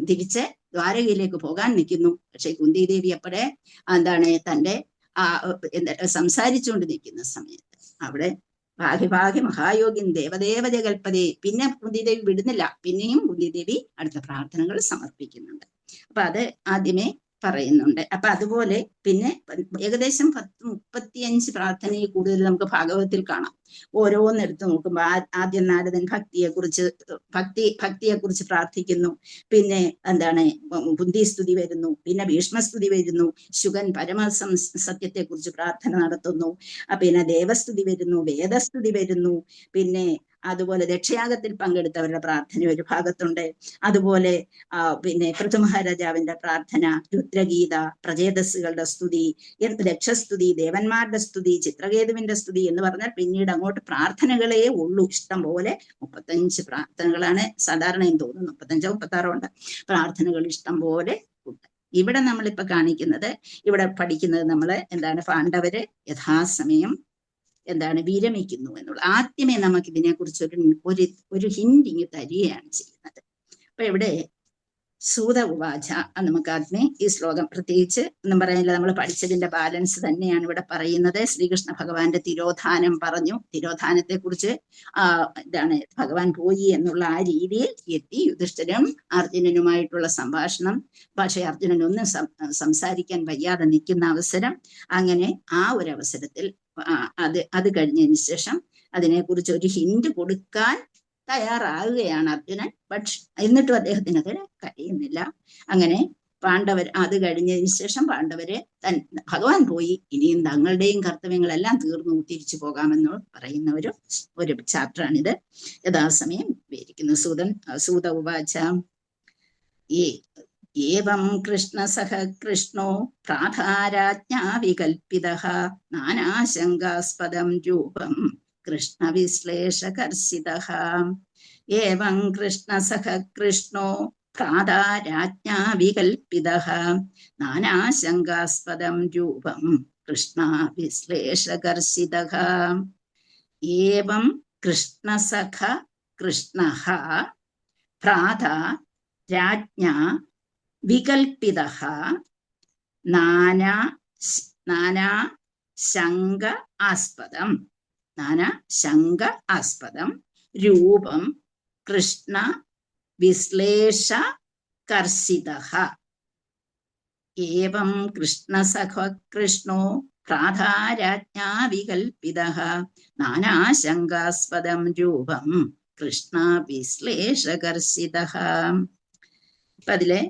തിരിച്ച് ദ്വാരകയിലേക്ക് പോകാൻ നിൽക്കുന്നു. പക്ഷെ കുന്തിദേവി അപ്പോഴേ എന്താണ് തന്റെ സംസാരിച്ചുകൊണ്ട് നിൽക്കുന്ന സമയത്ത് അവിടെ ഭാഗ്യ ഭാഗ്യ മഹായോഗിൻ ദേവദേവ ജഗൽപതി. പിന്നെ കുന്തിദേവി വിടുന്നില്ല, പിന്നെയും കുന്തിദേവി അടുത്ത പ്രാർത്ഥനകൾ സമർപ്പിക്കുന്നുണ്ട്. അപ്പൊ അത് ആദ്യമേ പറയുന്നുണ്ട്. അപ്പൊ അതുപോലെ പിന്നെ ഏകദേശം 35 പ്രാർത്ഥനയിൽ കൂടുതൽ നമുക്ക് ഭാഗവതത്തിൽ കാണാം. ഓരോന്നെടുത്ത് നോക്കുമ്പോൾ ആദ്യം നാരദൻ ഭക്തിയെക്കുറിച്ച് പ്രാർത്ഥിക്കുന്നു. പിന്നെ എന്താണ്, കുന്തിസ്തുതി വരുന്നു. പിന്നെ ഭീഷ്മസ്തുതി വരുന്നു. ശുഗൻ സത്യത്തെക്കുറിച്ച് പ്രാർത്ഥന നടത്തുന്നു. പിന്നെ ദേവസ്തുതി വരുന്നു, വേദസ്തുതി വരുന്നു. പിന്നെ അതുപോലെ ദക്ഷയാഗത്തിൽ പങ്കെടുത്തവരുടെ പ്രാർത്ഥന ഒരു ഭാഗത്തുണ്ട്. അതുപോലെ പിന്നെ പൃഥുമഹാരാജാവിന്റെ പ്രാർത്ഥന, രുദ്രഗീത, പ്രചേതസ്സുകളുടെ സ്തുതി, ദക്ഷസ്തുതി, ദേവന്മാരുടെ സ്തുതി, ചിത്രകേതുവിന്റെ സ്തുതി എന്ന് പറഞ്ഞാൽ പിന്നീട് അങ്ങോട്ട് പ്രാർത്ഥനകളേ ഉള്ളൂ. ഇഷ്ടം പോലെ 35 പ്രാർത്ഥനകളാണ് സാധാരണ എന്ന് തോന്നുന്നു. 35-36 ഉണ്ട് പ്രാർത്ഥനകൾ ഇഷ്ടം പോലെ ഉണ്ട്. ഇവിടെ നമ്മളിപ്പോ കാണിക്കുന്നത്, ഇവിടെ പഠിക്കുന്നത് നമ്മള് എന്താണ്, പാണ്ഡവര് യഥാസമയം എന്താണ് വിരമിക്കുന്നു എന്നുള്ള. ആദ്യമേ നമുക്ക് ഇതിനെക്കുറിച്ച് ഒരു ഹിന്റ് ഇങ്ങ് തരികയാണ് ചെയ്യുന്നത്. അപ്പൊ ഇവിടെ സൂത ഉവാച, നമുക്ക് ആദ്യമേ ഈ ശ്ലോകം പ്രത്യേകിച്ച് ഒന്നും പറയാനില്ല, നമ്മൾ പഠിച്ചതിന്റെ ബാലൻസ് തന്നെയാണ് ഇവിടെ പറയുന്നത്. ശ്രീകൃഷ്ണ ഭഗവാന്റെ തിരോധാനം പറഞ്ഞു. തിരോധാനത്തെ കുറിച്ച് ഇതാണ് ഭഗവാൻ പോയി എന്നുള്ള ആ രീതിയിൽ എത്തി. യുധിഷ്ഠിരനും അർജുനനുമായിട്ടുള്ള സംഭാഷണം. പക്ഷെ അർജുനനൊന്നും സംസാരിക്കാൻ വയ്യാതെ നിൽക്കുന്ന അവസരം. അങ്ങനെ ആ ഒരു അവസരത്തിൽ അത് കഴിഞ്ഞതിന് ശേഷം അതിനെക്കുറിച്ച് ഒരു ഹിന്റ് കൊടുക്കാൻ തയ്യാറാകുകയാണ് അർജുനൻ. പക്ഷെ എന്നിട്ടും അദ്ദേഹത്തിന് അത് കഴിയുന്നില്ല. അങ്ങനെ പാണ്ഡവർ അത് കഴിഞ്ഞതിന് ശേഷം പാണ്ഡവര് ഭഗവാൻ പോയി, ഇനിയും തങ്ങളുടെയും കർത്തവ്യങ്ങളെല്ലാം തീർന്നു, തിരിച്ചു പോകാമെന്ന് പറയുന്ന ഒരു ചാപ്റ്ററാണിത്. യഥാസമയം വിവരിക്കുന്നു. സൂത ഉവാച ഏവം കൃഷ്ണസഹ കൃഷ്ണോ പ്രാധാരാജ്ഞാ വികൽപ്പിതഃ നാനാശങ്കാസ്പദം രൂപം കൃഷ്ണവിശ്ലേഷകർഷിതഃ. ഏവം കൃഷ്ണസഹ കൃഷ്ണോ പ്രാധാരാജ്ഞാ വികൽപ്പിതഃ നാനാശങ്കാസ്പദം രൂപം കൃഷ്ണവിശ്ലേഷകർഷിതഃ. ഏവം കൃഷ്ണസഖ കൃഷ്ണഃ ഭ്രാതാ രാജ്ഞാ വികൽപ്പിതഃ നാനാ ശങ്ക ആസ്പദം രൂപം കൃഷ്ണ വിശ്ലേഷ കർഷിതഃ. ഏവം കൃഷ്ണസഖ കൃഷ്ണോ പ്രാധാരാജ്ഞാ വികൽപിതഃ നാനാശങ്കാസ്പദം രൂപം കൃഷ്ണ വിശ്ലേഷകർഷിതഃ. അപ്പൊ അതിലെ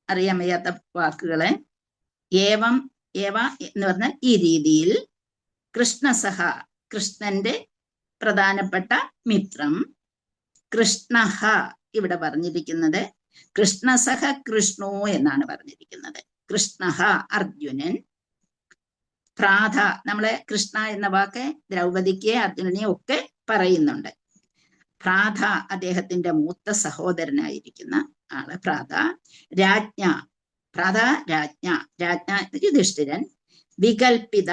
അറിയാൻ വയ്യാത്ത വാക്കുകളെ ഏവം ഏവ എന്ന് പറഞ്ഞാൽ ഈ രീതിയിൽ കൃഷ്ണസഹ കൃഷ്ണന്റെ പ്രധാനപ്പെട്ട മിത്രം കൃഷ്ണഹ ഇവിടെ പറഞ്ഞിരിക്കുന്നത് കൃഷ്ണസഹ കൃഷ്ണോ എന്നാണ് പറഞ്ഞിരിക്കുന്നത്. കൃഷ്ണഹ അർജുനൻ പ്രാധ നമ്മളെ കൃഷ്ണ എന്ന വാക്ക് ദ്രൗപദിക്ക് അർജുനനെ ഒക്കെ പറയുന്നുണ്ട്. പ്രാധ അദ്ദേഹത്തിന്റെ മൂത്ത സഹോദരനായിരിക്കുന്ന ആള് പ്രാധ രാജ്ഞ പ്രാധ രാജ്ഞ രാജ്ഞ യുധിഷ്ഠിരൻ വികൽപിത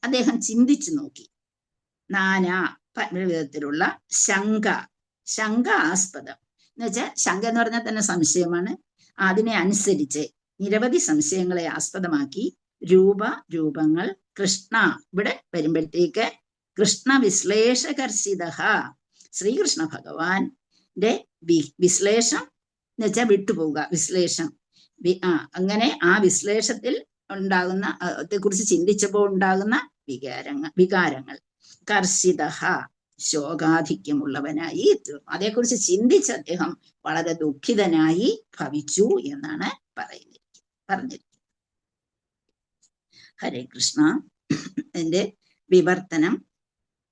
അദ്ദേഹം ചിന്തിച്ചു നോക്കി. നാനാ വിധത്തിലുള്ള ശങ്ക ആസ്പദം എന്ന് വെച്ചാൽ ശങ്ക എന്ന് പറഞ്ഞാൽ തന്നെ സംശയമാണ്. അതിനെ അനുസരിച്ച് നിരവധി സംശയങ്ങളെ ആസ്പദമാക്കി രൂപങ്ങൾ കൃഷ്ണ ഇവിടെ വരുമ്പോഴത്തേക്ക് കൃഷ്ണ വിശ്ലേഷകർഷിത ശ്രീകൃഷ്ണ ഭഗവാന്റെ വിശ്ലേഷം എന്ന് വെച്ചാൽ വിട്ടുപോവുക വിശ്ലേഷം. അങ്ങനെ ആ വിശ്ലേഷത്തിൽ ഉണ്ടാകുന്ന കുറിച്ച് ചിന്തിച്ചപ്പോൾ ഉണ്ടാകുന്ന വികാരങ്ങൾ കർഷിത ശോകാധിക്യമുള്ളവനായി തീർന്നു. അതേക്കുറിച്ച് ചിന്തിച്ച് അദ്ദേഹം വളരെ ദുഃഖിതനായി ഭവിച്ചു എന്നാണ് പറഞ്ഞിരിക്കുന്നത്. ഹരേ കൃഷ്ണ. അതിന്റെ വിവർത്തനം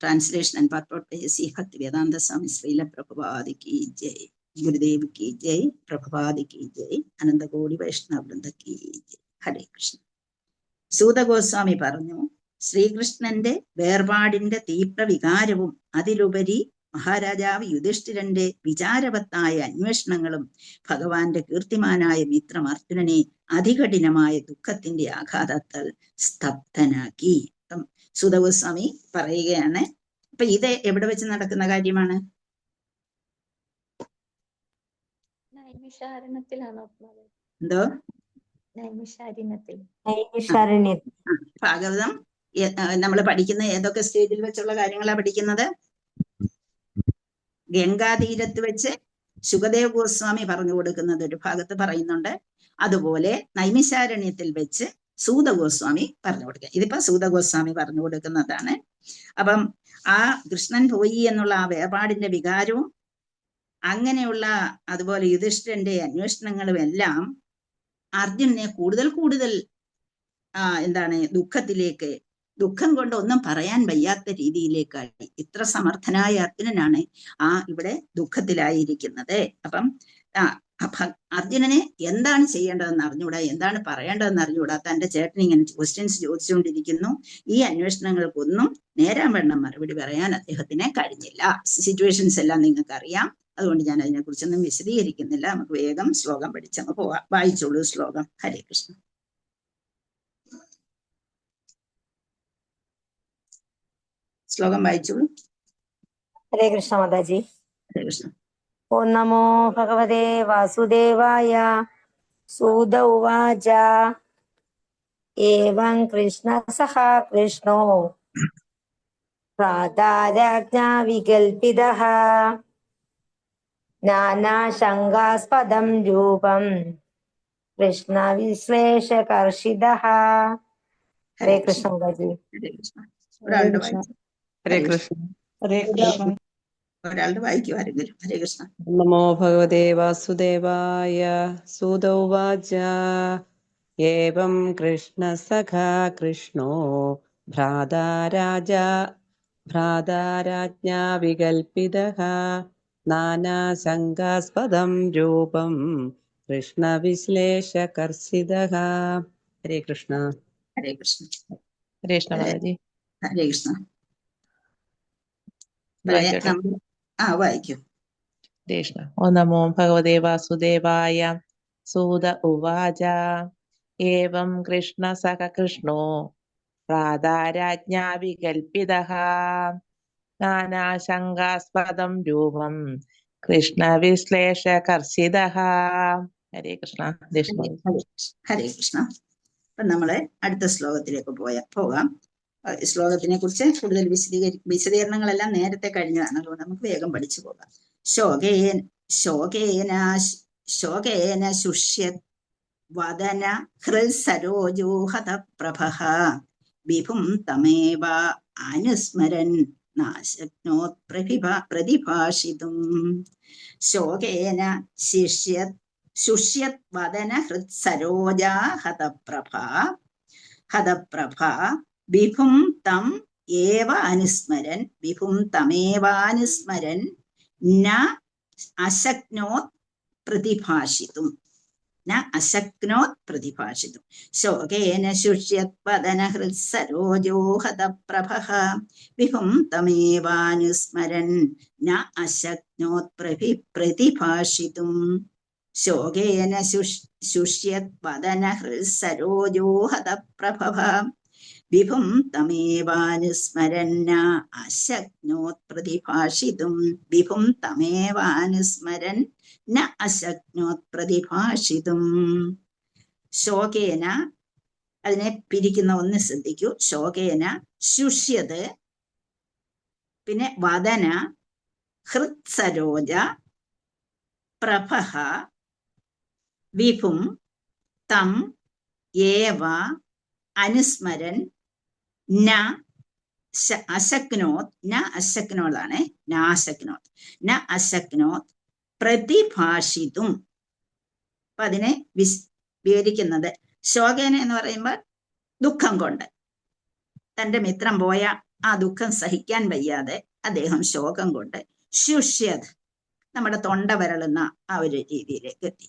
translation and purpose Shri Bhaktivedanta Swami Srila Prabhupada കി ജയ്, ഗുരുദേവ് കി ജയ്, പ്രഭുപാദി കി ജയ്, അനന്തകോടി വൈഷ്ണവ വൃന്ദ കി ജയ്. ഹരേ കൃഷ്ണ. സൂത ഗോസ്വാമി പറഞ്ഞു, ശ്രീകൃഷ്ണന്റെ വേർപാടിന്റെ തീവ്ര വികാരവും അതിലുപരി മഹാരാജാവ് യുധിഷ്ഠിരന്റെ വിചാരവത്തായ അന്വേഷണങ്ങളും ഭഗവാന്റെ കീർത്തിമാനായ മിത്രം അർജുനനെ അതികഠിനമായ ദുഃഖത്തിന്റെ ആഘാതത്താൽ സ്തബ്ധനാക്കി. സൂത ഗോസ്വാമി പറയുകയാണ്. അപ്പൊ ഇത് എവിടെ വെച്ച് നടക്കുന്ന കാര്യമാണ്? എന്തോ ഭാഗവതം നമ്മൾ പഠിക്കുന്ന ഏതൊക്കെ സ്റ്റേജിൽ വെച്ചുള്ള കാര്യങ്ങളാണ് പഠിക്കുന്നത്? ഗംഗാതീരത്ത് വെച്ച് ശുകദേവ് ഗോസ്വാമി പറഞ്ഞു കൊടുക്കുന്നത് ഒരു ഭാഗത്ത് പറയുന്നുണ്ട്. അതുപോലെ നൈമിശാരണ്യത്തിൽ വെച്ച് സൂത ഗോസ്വാമി പറഞ്ഞു കൊടുക്കുക. ഇതിപ്പോ സൂത ഗോസ്വാമി പറഞ്ഞു കൊടുക്കുന്നതാണ്. അപ്പം ആ കൃഷ്ണൻ പോയി എന്നുള്ള ആ വേർപാടിന്റെ വികാരവും അങ്ങനെയുള്ള അതുപോലെ യുധിഷ്ഠിരന്റെ അന്വേഷണങ്ങളും എല്ലാം അർജുനനെ കൂടുതൽ ദുഃഖം കൊണ്ട് ഒന്നും പറയാൻ വയ്യാത്ത രീതിയിലേക്കായി. ഇത്ര സമർത്ഥനായ അർജുനനാണ് ഇവിടെ ദുഃഖത്തിലായിരിക്കുന്നത്. അപ്പം അർജുനനെ എന്താണ് ചെയ്യേണ്ടതെന്ന് അറിഞ്ഞുകൂടാ, എന്താണ് പറയേണ്ടതെന്ന് അറിഞ്ഞുകൂടാ. തന്റെ ചേട്ടൻ ഇങ്ങനെ ക്വസ്റ്റ്യൻസ് ചോദിച്ചുകൊണ്ടിരിക്കുന്നു. ഈ അന്വേഷണങ്ങൾക്കൊന്നും നേരാൻ വേണം മറുപടി പറയാൻ അദ്ദേഹത്തിന് കഴിഞ്ഞില്ല. സിറ്റുവേഷൻസ് എല്ലാം നിങ്ങൾക്ക് അറിയാം. അതുകൊണ്ട് ഞാൻ അതിനെക്കുറിച്ചൊന്നും വിശദീകരിക്കുന്നില്ല. നമുക്ക് വേഗം ശ്ലോകം പഠിച്ചങ്ങ് പോവാം. വായിച്ചോളൂ ശ്ലോകം. ഹരേ കൃഷ്ണ. ശ്ലോകം വായിച്ചോളൂ. ഹരേ കൃഷ്ണ മാതാജി. ഹരേ കൃഷ്ണ. ഓം നമോ ഭഗവതേ വാസുദേവായ. സൂത ഉവാച ഏവം കൃഷ്ണ സഹ കൃഷ്ണോ പ്രാതാരാജ്ഞാ വികൽപിതഃ നാനാശങ്കാസ്പദം രൂപം കൃഷ്ണ വിശ്ലേഷകർഷിതഃ. ഹരേ കൃഷ്ണ മാതാജി. ഹരേ കൃഷ്ണ. ഒരാളുടെ വായിക്കും. ഹരേ കൃഷ്ണ. ഹരേ കൃഷ്ണ. ഒരാളുടെ വായിക്കും ആരെങ്കിലും. ഹരേ കൃഷ്ണ. നമോ ഭഗവതേ വാസുദേവായ. സൂത ഉവാച ഏവം കൃഷ്ണ സഖാ കൃഷ്ണോ ഭ്രാതാരാജ്ഞാ വികൽപിതഃ നാനാശങ്കാസ്പദം രൂപം കൃഷ്ണ വിശ്ലേഷകർഷിതഃ. ഹരേ കൃഷ്ണ. ഹരേ കൃഷ്ണ. ഹരേ കൃഷ്ണ മാതാജി. ഹരേ കൃഷ്ണ. വായിക്കും. ഹരേ കൃഷ്ണ. ഓം നമോ ഭഗവതേ വാസുദേവായ. സൂത ഉവാച ഏവം കൃഷ്ണ സഖ കൃഷ്ണോ പ്രാതാരാജ്ഞാ വികൽപിതഃ നാനാശങ്കാസ്പദം രൂപം കൃഷ്ണ വിശ്ലേഷകർഷിതഃ. ഹരേ കൃഷ്ണ. ഹരേ കൃഷ്ണ. അപ്പൊ നമ്മള് അടുത്ത ശ്ലോകത്തിലേക്ക് പോകാം. ശ്ലോകത്തിനെ കുറിച്ച് കൂടുതൽ വിശദീകരണങ്ങളെല്ലാം നേരത്തെ കഴിഞ്ഞതാണ്. അതുകൊണ്ട് നമുക്ക് വേഗം പഠിച്ചു പോകാം. ശോകേന ശുഷ്യ വദന ഹൃത്സരോജോഹത പ്രഭഃ വിഭും തമേവ അനുസ്മരൻ നാശക്നോത് പ്രതിഭാഷിതും ശോകേന ശുഷ്യത് വദന ഹൃത്സരോജാ ഹതപ്രഭ വിഭും തം ഏവ അനുസ്മരൻ വിഭും തമേവാനുസ്മരൻ ന അശക്നോത് പ്രതിഭാഷിതും ശോകേന ശുഷ്യത് വദന ഹൃത്സരോജോ ഹതപ്രഭഃ വിഭും തമേവാനുസ്മരൻ ന അശക്നോത് പ്രതിഭാഷിതും ശോകേന ശുഷ്യത് വദന ഹൃത്സരോജോ ഹതപ്രഭഃ വിഭും തമേവാനുസ്മരൻ ന അശക്നോത് പ്രതിഭാഷിതും വിഭും തമേവാനുസ്മരൻ ന അശക്നോത് പ്രതിഭാഷിതും ശോകേന അതിനെ പിരിക്കുന്ന ഒന്ന് ശ്രദ്ധിക്കൂ. ശോകേന ശുഷ്യത്, പിന്നെ വദന ഹൃത്സരോജ പ്രഭഃ വിഭും തം ഏവ അനുസ്മരൻ ന അശക്നോത് ന അശക്നോത് പ്രതിഭാഷിതും. അപ്പൊ അതിനെ വിവരിക്കുന്നത് ശോകേന എന്ന് പറയുമ്പോൾ ദുഃഖം കൊണ്ട്, തന്റെ മിത്രം പോയ ആ ദുഃഖം സഹിക്കാൻ വയ്യാതെ അദ്ദേഹം ശോകം കൊണ്ട് ശുഷ്യത്, നമ്മുടെ തൊണ്ട വരളുന്ന ആ ഒരു രീതിയിലേക്ക് എത്തി.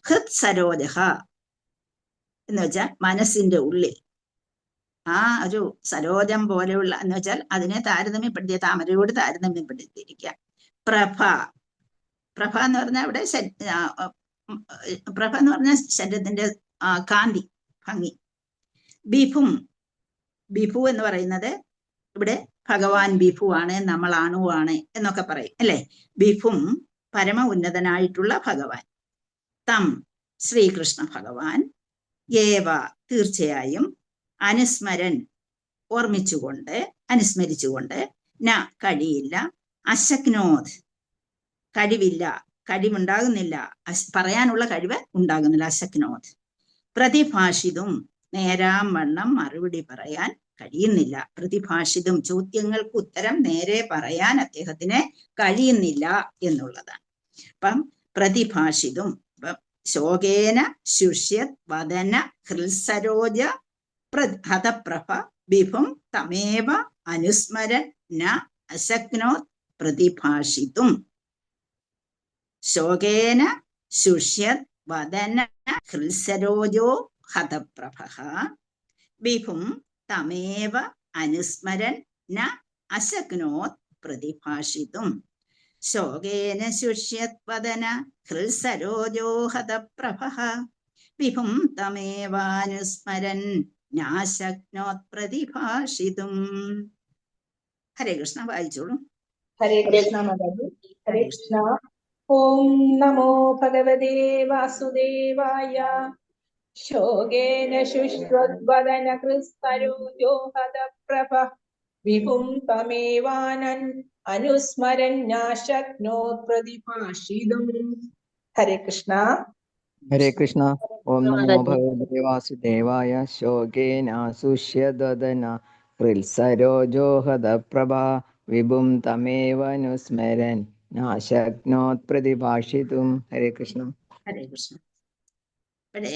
ഹൃത് സരോജഹ എന്ന് വെച്ചാൽ മനസ്സിന്റെ ഉള്ളിൽ ആ ഒരു സരോജം പോലെയുള്ള എന്ന് വെച്ചാൽ അതിനെ താരതമ്യപ്പെടുത്തിയ താമരയോട് താരതമ്യപ്പെടുത്തിയിരിക്കുക. പ്രഭ എന്ന് പറഞ്ഞാൽ ഇവിടെ പ്രഭ എന്ന് പറഞ്ഞാൽ ശരീരത്തിന്റെ കാന്തി, ഭംഗി. ബിഭു എന്ന് പറയുന്നത് ഇവിടെ ഭഗവാൻ ബിഭുവാണ്, നമ്മൾ അണുവാണ് എന്നൊക്കെ പറയും അല്ലെ. ബിഭും പരമ ഉന്നതനായിട്ടുള്ള ഭഗവാൻ, തം ശ്രീകൃഷ്ണ ഭഗവാൻ, ഏവ തീർച്ചയായും, അനുസ്മരൻ അനുസ്മരിച്ചുകൊണ്ട്, ന കഴിയില്ല, അശക്നോത് കഴിവില്ല, കഴിവുണ്ടാകുന്നില്ല, പറയാനുള്ള കഴിവ് ഉണ്ടാകുന്നില്ല, അശക്നോത് പ്രതിഭാഷിതും നേരാം വണ്ണം മറുപടി പറയാൻ കഴിയുന്നില്ല. പ്രതിഭാഷിതും ചോദ്യങ്ങൾക്ക് ഉത്തരം നേരെ പറയാൻ അദ്ദേഹത്തിന് കഴിയുന്നില്ല എന്നുള്ളതാണ്. അപ്പം പ്രതിഭാഷിതും ശോകേന ശുഷ്യത് വദന ഹൃത്സരോജ ഹതപ്രഭ വിഭും തമേവ അനുസ്മരൻ ന അശക്നോത് പ്രതിഭാഷിതും ശോകേന ശുഷ്യത് വദന ഹൃത്സരോജോ ഹതപ്രഭഃ വിഭും തമേവ അനുസ്മരൻ ന അശക്നോത് പ്രതിഭാഷിതും ശോകേന ശുഷ്യത് വദന ഹൃത്സരോജോ ഹതപ്രഭഃ വിഭും തമേവാനുസ്മരൻ നാശക്നോത് പ്രതിഭാഷിതും. ഹരേ കൃഷ്ണ. വായിച്ചോളൂ. ഹരേ കൃഷ്ണ മാതാജി. ഹരേ കൃഷ്ണ. ഓം നമോ ഭഗവതേ വാസുദേവായ. ശോകേന ശുഷ്വദ്വദന ഹൃത്സരോജോ ഹതപ്രഭഃ വിഭും തമേവാനൻ അനുസ്മരൻ നാശക്നോത് പ്രതിഭാഷിതും. ഹരേ കൃഷ്ണ. ഹരേ കൃഷ്ണ. ഓം നമോ ഭഗവതേ വാസുദേവായ. ശോകേനാശുഷ്യദ്വദന ഹൃത്സരോജോ ഹതപ്രഭ വിഭും തമേവനുസ്മരൻ നാശക്നോത് പ്രതിഭാഷിതും. ഹരേ കൃഷ്ണ. ഹരേ കൃഷ്ണ. ഇവിടെ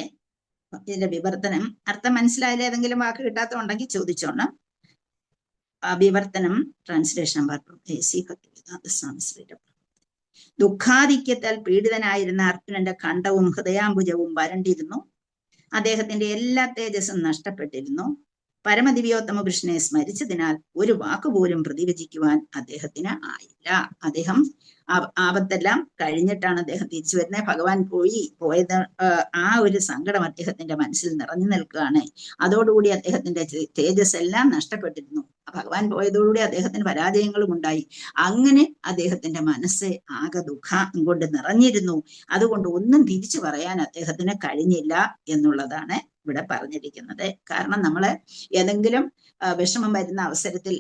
ഇതിന്റെ വിവർത്തനം അർത്ഥം മനസ്സിലായാലും ഏതെങ്കിലും വാക്ക് കിട്ടാത്തതുണ്ടെങ്കിൽ ചോദിച്ചോണം. വിവർത്തനം ട്രാൻസ്ലേഷൻ ദുഃഖാധിക്യത്താൽ പീഡിതനായിരുന്ന അർജുനന്റെ കണ്ഠവും ഹൃദയാംബുജവും വരണ്ടിരുന്നു. അദ്ദേഹത്തിന്റെ എല്ലാ തേജസ്സും നഷ്ടപ്പെട്ടിരുന്നു. പരമദിവ്യോത്തമ കൃഷ്ണനെ സ്മരിച്ചതിനാൽ ഒരു വാക്കുപോലും പ്രതിവചിക്കുവാൻ അദ്ദേഹത്തിന് ആയില്ല. അദ്ദേഹം ആപത്തെല്ലാം കഴിഞ്ഞിട്ടാണ് അദ്ദേഹം തിരിച്ചു വരുന്നത്. ഭഗവാൻ പോയത് ആ ഒരു സങ്കടം അദ്ദേഹത്തിന്റെ മനസ്സിൽ നിറഞ്ഞു നിൽക്കുകയാണ്. അതോടുകൂടി അദ്ദേഹത്തിന്റെ തേജസ് എല്ലാം നഷ്ടപ്പെട്ടിരുന്നു. ഭഗവാൻ പോയതോടുകൂടി അദ്ദേഹത്തിന് പരാജയങ്ങളും ഉണ്ടായി. അങ്ങനെ അദ്ദേഹത്തിന്റെ മനസ്സ് ആകെ ദുഃഖം കൊണ്ട് നിറഞ്ഞിരുന്നു. അതുകൊണ്ട് ഒന്നും തിരിച്ചു പറയാൻ അദ്ദേഹത്തിന് കഴിഞ്ഞില്ല എന്നുള്ളതാണ് ഇവിടെ പറഞ്ഞിരിക്കുന്നത്. കാരണം നമ്മള് ഏതെങ്കിലും വിഷമം വരുന്ന അവസരത്തിൽ,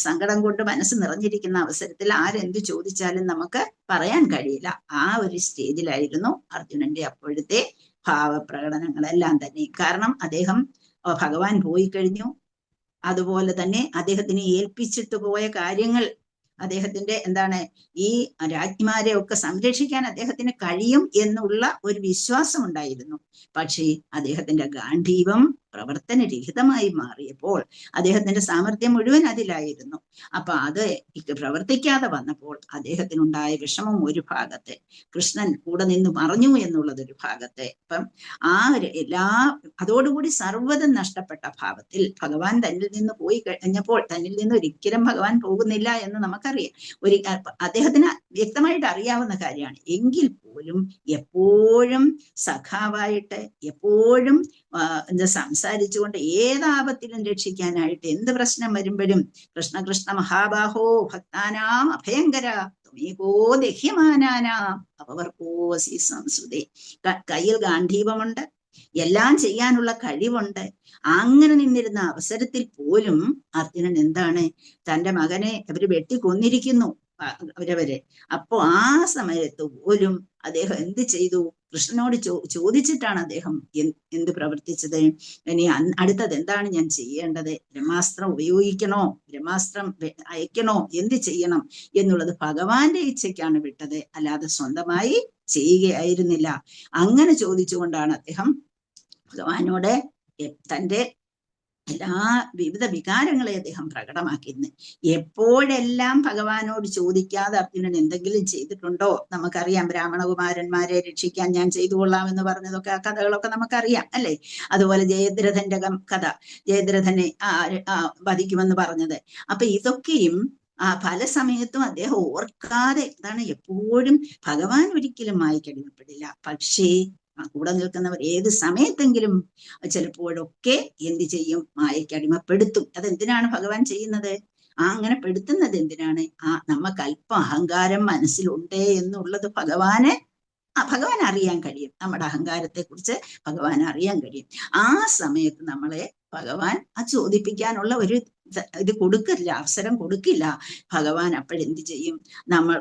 സങ്കടം കൊണ്ട് മനസ്സ് നിറഞ്ഞിരിക്കുന്ന അവസരത്തിൽ ആരെന്ത് ചോദിച്ചാലും നമുക്ക് പറയാൻ കഴിയില്ല. ആ ഒരു സ്റ്റേജിലായിരുന്നു അർജുനന്റെ അപ്പോഴത്തെ ഭാവപ്രകടനങ്ങളെല്ലാം തന്നെ. കാരണം അദ്ദേഹം ഭഗവാൻ പോയി കഴിഞ്ഞു. അതുപോലെ തന്നെ അദ്ദേഹത്തിന് ഏൽപ്പിച്ചിട്ട് പോയ കാര്യങ്ങൾ, അദ്ദേഹത്തിന്റെ എന്താണ്, ഈ രാജ്ഞിമാരെ ഒക്കെ സംരക്ഷിക്കാൻ അദ്ദേഹത്തിന് കഴിയും എന്നുള്ള ഒരു വിശ്വാസം ഉണ്ടായിരുന്നു. പക്ഷേ അദ്ദേഹത്തിന്റെ ഗാന്ധീവം പ്രവർത്തനരഹിതമായി മാറിയപ്പോൾ അദ്ദേഹത്തിന്റെ സാമർഥ്യം മുഴുവൻ അതിലായിരുന്നു. അപ്പൊ അത് പ്രവർത്തിക്കാതെ വന്നപ്പോൾ അദ്ദേഹത്തിനുണ്ടായ വിഷമം ഒരു ഭാഗത്തെ, കൃഷ്ണൻ കൂടെ നിന്ന് മറഞ്ഞു എന്നുള്ളതൊരു ഭാഗത്തെ. അപ്പം ആ അതോടുകൂടി സർവ്വതും നഷ്ടപ്പെട്ട ഭാവത്തിൽ ഭഗവാൻ തന്നിൽ നിന്ന് പോയി കഴിഞ്ഞപ്പോൾ, തന്നിൽ നിന്ന് ഒരിക്കലും ഭഗവാൻ പോകുന്നില്ല എന്ന് നമുക്കറിയാം. അദ്ദേഹത്തിന് വ്യക്തമായിട്ട് അറിയാവുന്ന കാര്യമാണ്. എങ്കിൽ പോലും എപ്പോഴും സഖാവായിട്ട്, എപ്പോഴും സംസാരിച്ചുകൊണ്ട് ഏതാപത്തിലും രക്ഷിക്കാനായിട്ട്, എന്ത് പ്രശ്നം വരുമ്പോഴും കൃഷ്ണ കൃഷ്ണ മഹാബാഹോ ഭക്താനാം അഭയങ്കര ത്വമേകോ ദഹ്യമാനാനാം അപവർക്കോസി സംസ്കൃതേ. കയ്യിൽ ഗാന്ധീവമുണ്ട്, എല്ലാം ചെയ്യാനുള്ള കഴിവുണ്ട്. അങ്ങനെ നിന്നിരുന്ന അവസരത്തിൽ പോലും അർജുനൻ എന്താണ്, തന്റെ മകനെ അവര് വെട്ടിക്കൊന്നിരിക്കുന്നു അവരവരെ. അപ്പോ ആ സമയത്ത് പോലും അദ്ദേഹം എന്ത് ചെയ്തു? കൃഷ്ണനോട് ചോദിച്ചിട്ടാണ് അദ്ദേഹം എന്ത് പ്രവർത്തിച്ചത്? ഇനി അടുത്തത് എന്താണ് ഞാൻ ചെയ്യേണ്ടത്? ബ്രഹ്മാസ്ത്രം ഉപയോഗിക്കണോ, ബ്രഹ്മാസ്ത്രം അയക്കണോ, എന്ത് ചെയ്യണം എന്നുള്ളത് ഭഗവാന്റെ ഇച്ഛയ്ക്കാണ് വിട്ടത്, അല്ലാതെ സ്വന്തമായി ചെയ്യുകയായിരുന്നില്ല. അങ്ങനെ ചോദിച്ചുകൊണ്ടാണ് അദ്ദേഹം ഭഗവാനോട് തൻ്റെ എല്ലാ വിവിധ വികാരങ്ങളെ അദ്ദേഹം പ്രകടമാക്കിയിരുന്നു. എപ്പോഴെല്ലാം ഭഗവാനോട് ചോദിക്കാതെ അർജുനൻ എന്തെങ്കിലും ചെയ്തിട്ടുണ്ടോ? നമുക്കറിയാം, ബ്രാഹ്മണകുമാരന്മാരെ രക്ഷിക്കാൻ ഞാൻ ചെയ്തു കൊള്ളാം എന്ന് പറഞ്ഞതൊക്കെ, ആ കഥകളൊക്കെ നമുക്കറിയാം അല്ലേ? അതുപോലെ ജയദ്രഥന്റെ കഥ, ജയദ്രഥനെ വധിക്കുമെന്ന് പറഞ്ഞത്. അപ്പൊ ഇതൊക്കെയും പല സമയത്തും അദ്ദേഹം ഓർക്കാതെ, അതാണ് എപ്പോഴും ഭഗവാൻ ഒരിക്കലും മായ്ക്കടിമപ്പെടില്ല. പക്ഷേ കൂടെ നിൽക്കുന്നവർ ഏത് സമയത്തെങ്കിലും ചിലപ്പോഴൊക്കെ എന്ത് ചെയ്യും? മായയ്ക്ക് അടിമപ്പെടുത്തും. അതെന്തിനാണ് ഭഗവാൻ ചെയ്യുന്നത്? അങ്ങനെ പെടുത്തുന്നത് എന്തിനാണ്? നമുക്ക് അല്പം അഹങ്കാരം മനസ്സിലുണ്ട് എന്നുള്ളത് ഭഗവാൻ അറിയാൻ കഴിയും. നമ്മുടെ അഹങ്കാരത്തെ കുറിച്ച് ഭഗവാൻ അറിയാൻ കഴിയും. ആ സമയത്ത് നമ്മളെ ഭഗവാൻ ചോദിപ്പിക്കാനുള്ള ഒരു ഇത് കൊടുക്കില്ല, അവസരം കൊടുക്കില്ല. ഭഗവാൻ അപ്പോഴെന്ത് ചെയ്യും? നമ്മൾ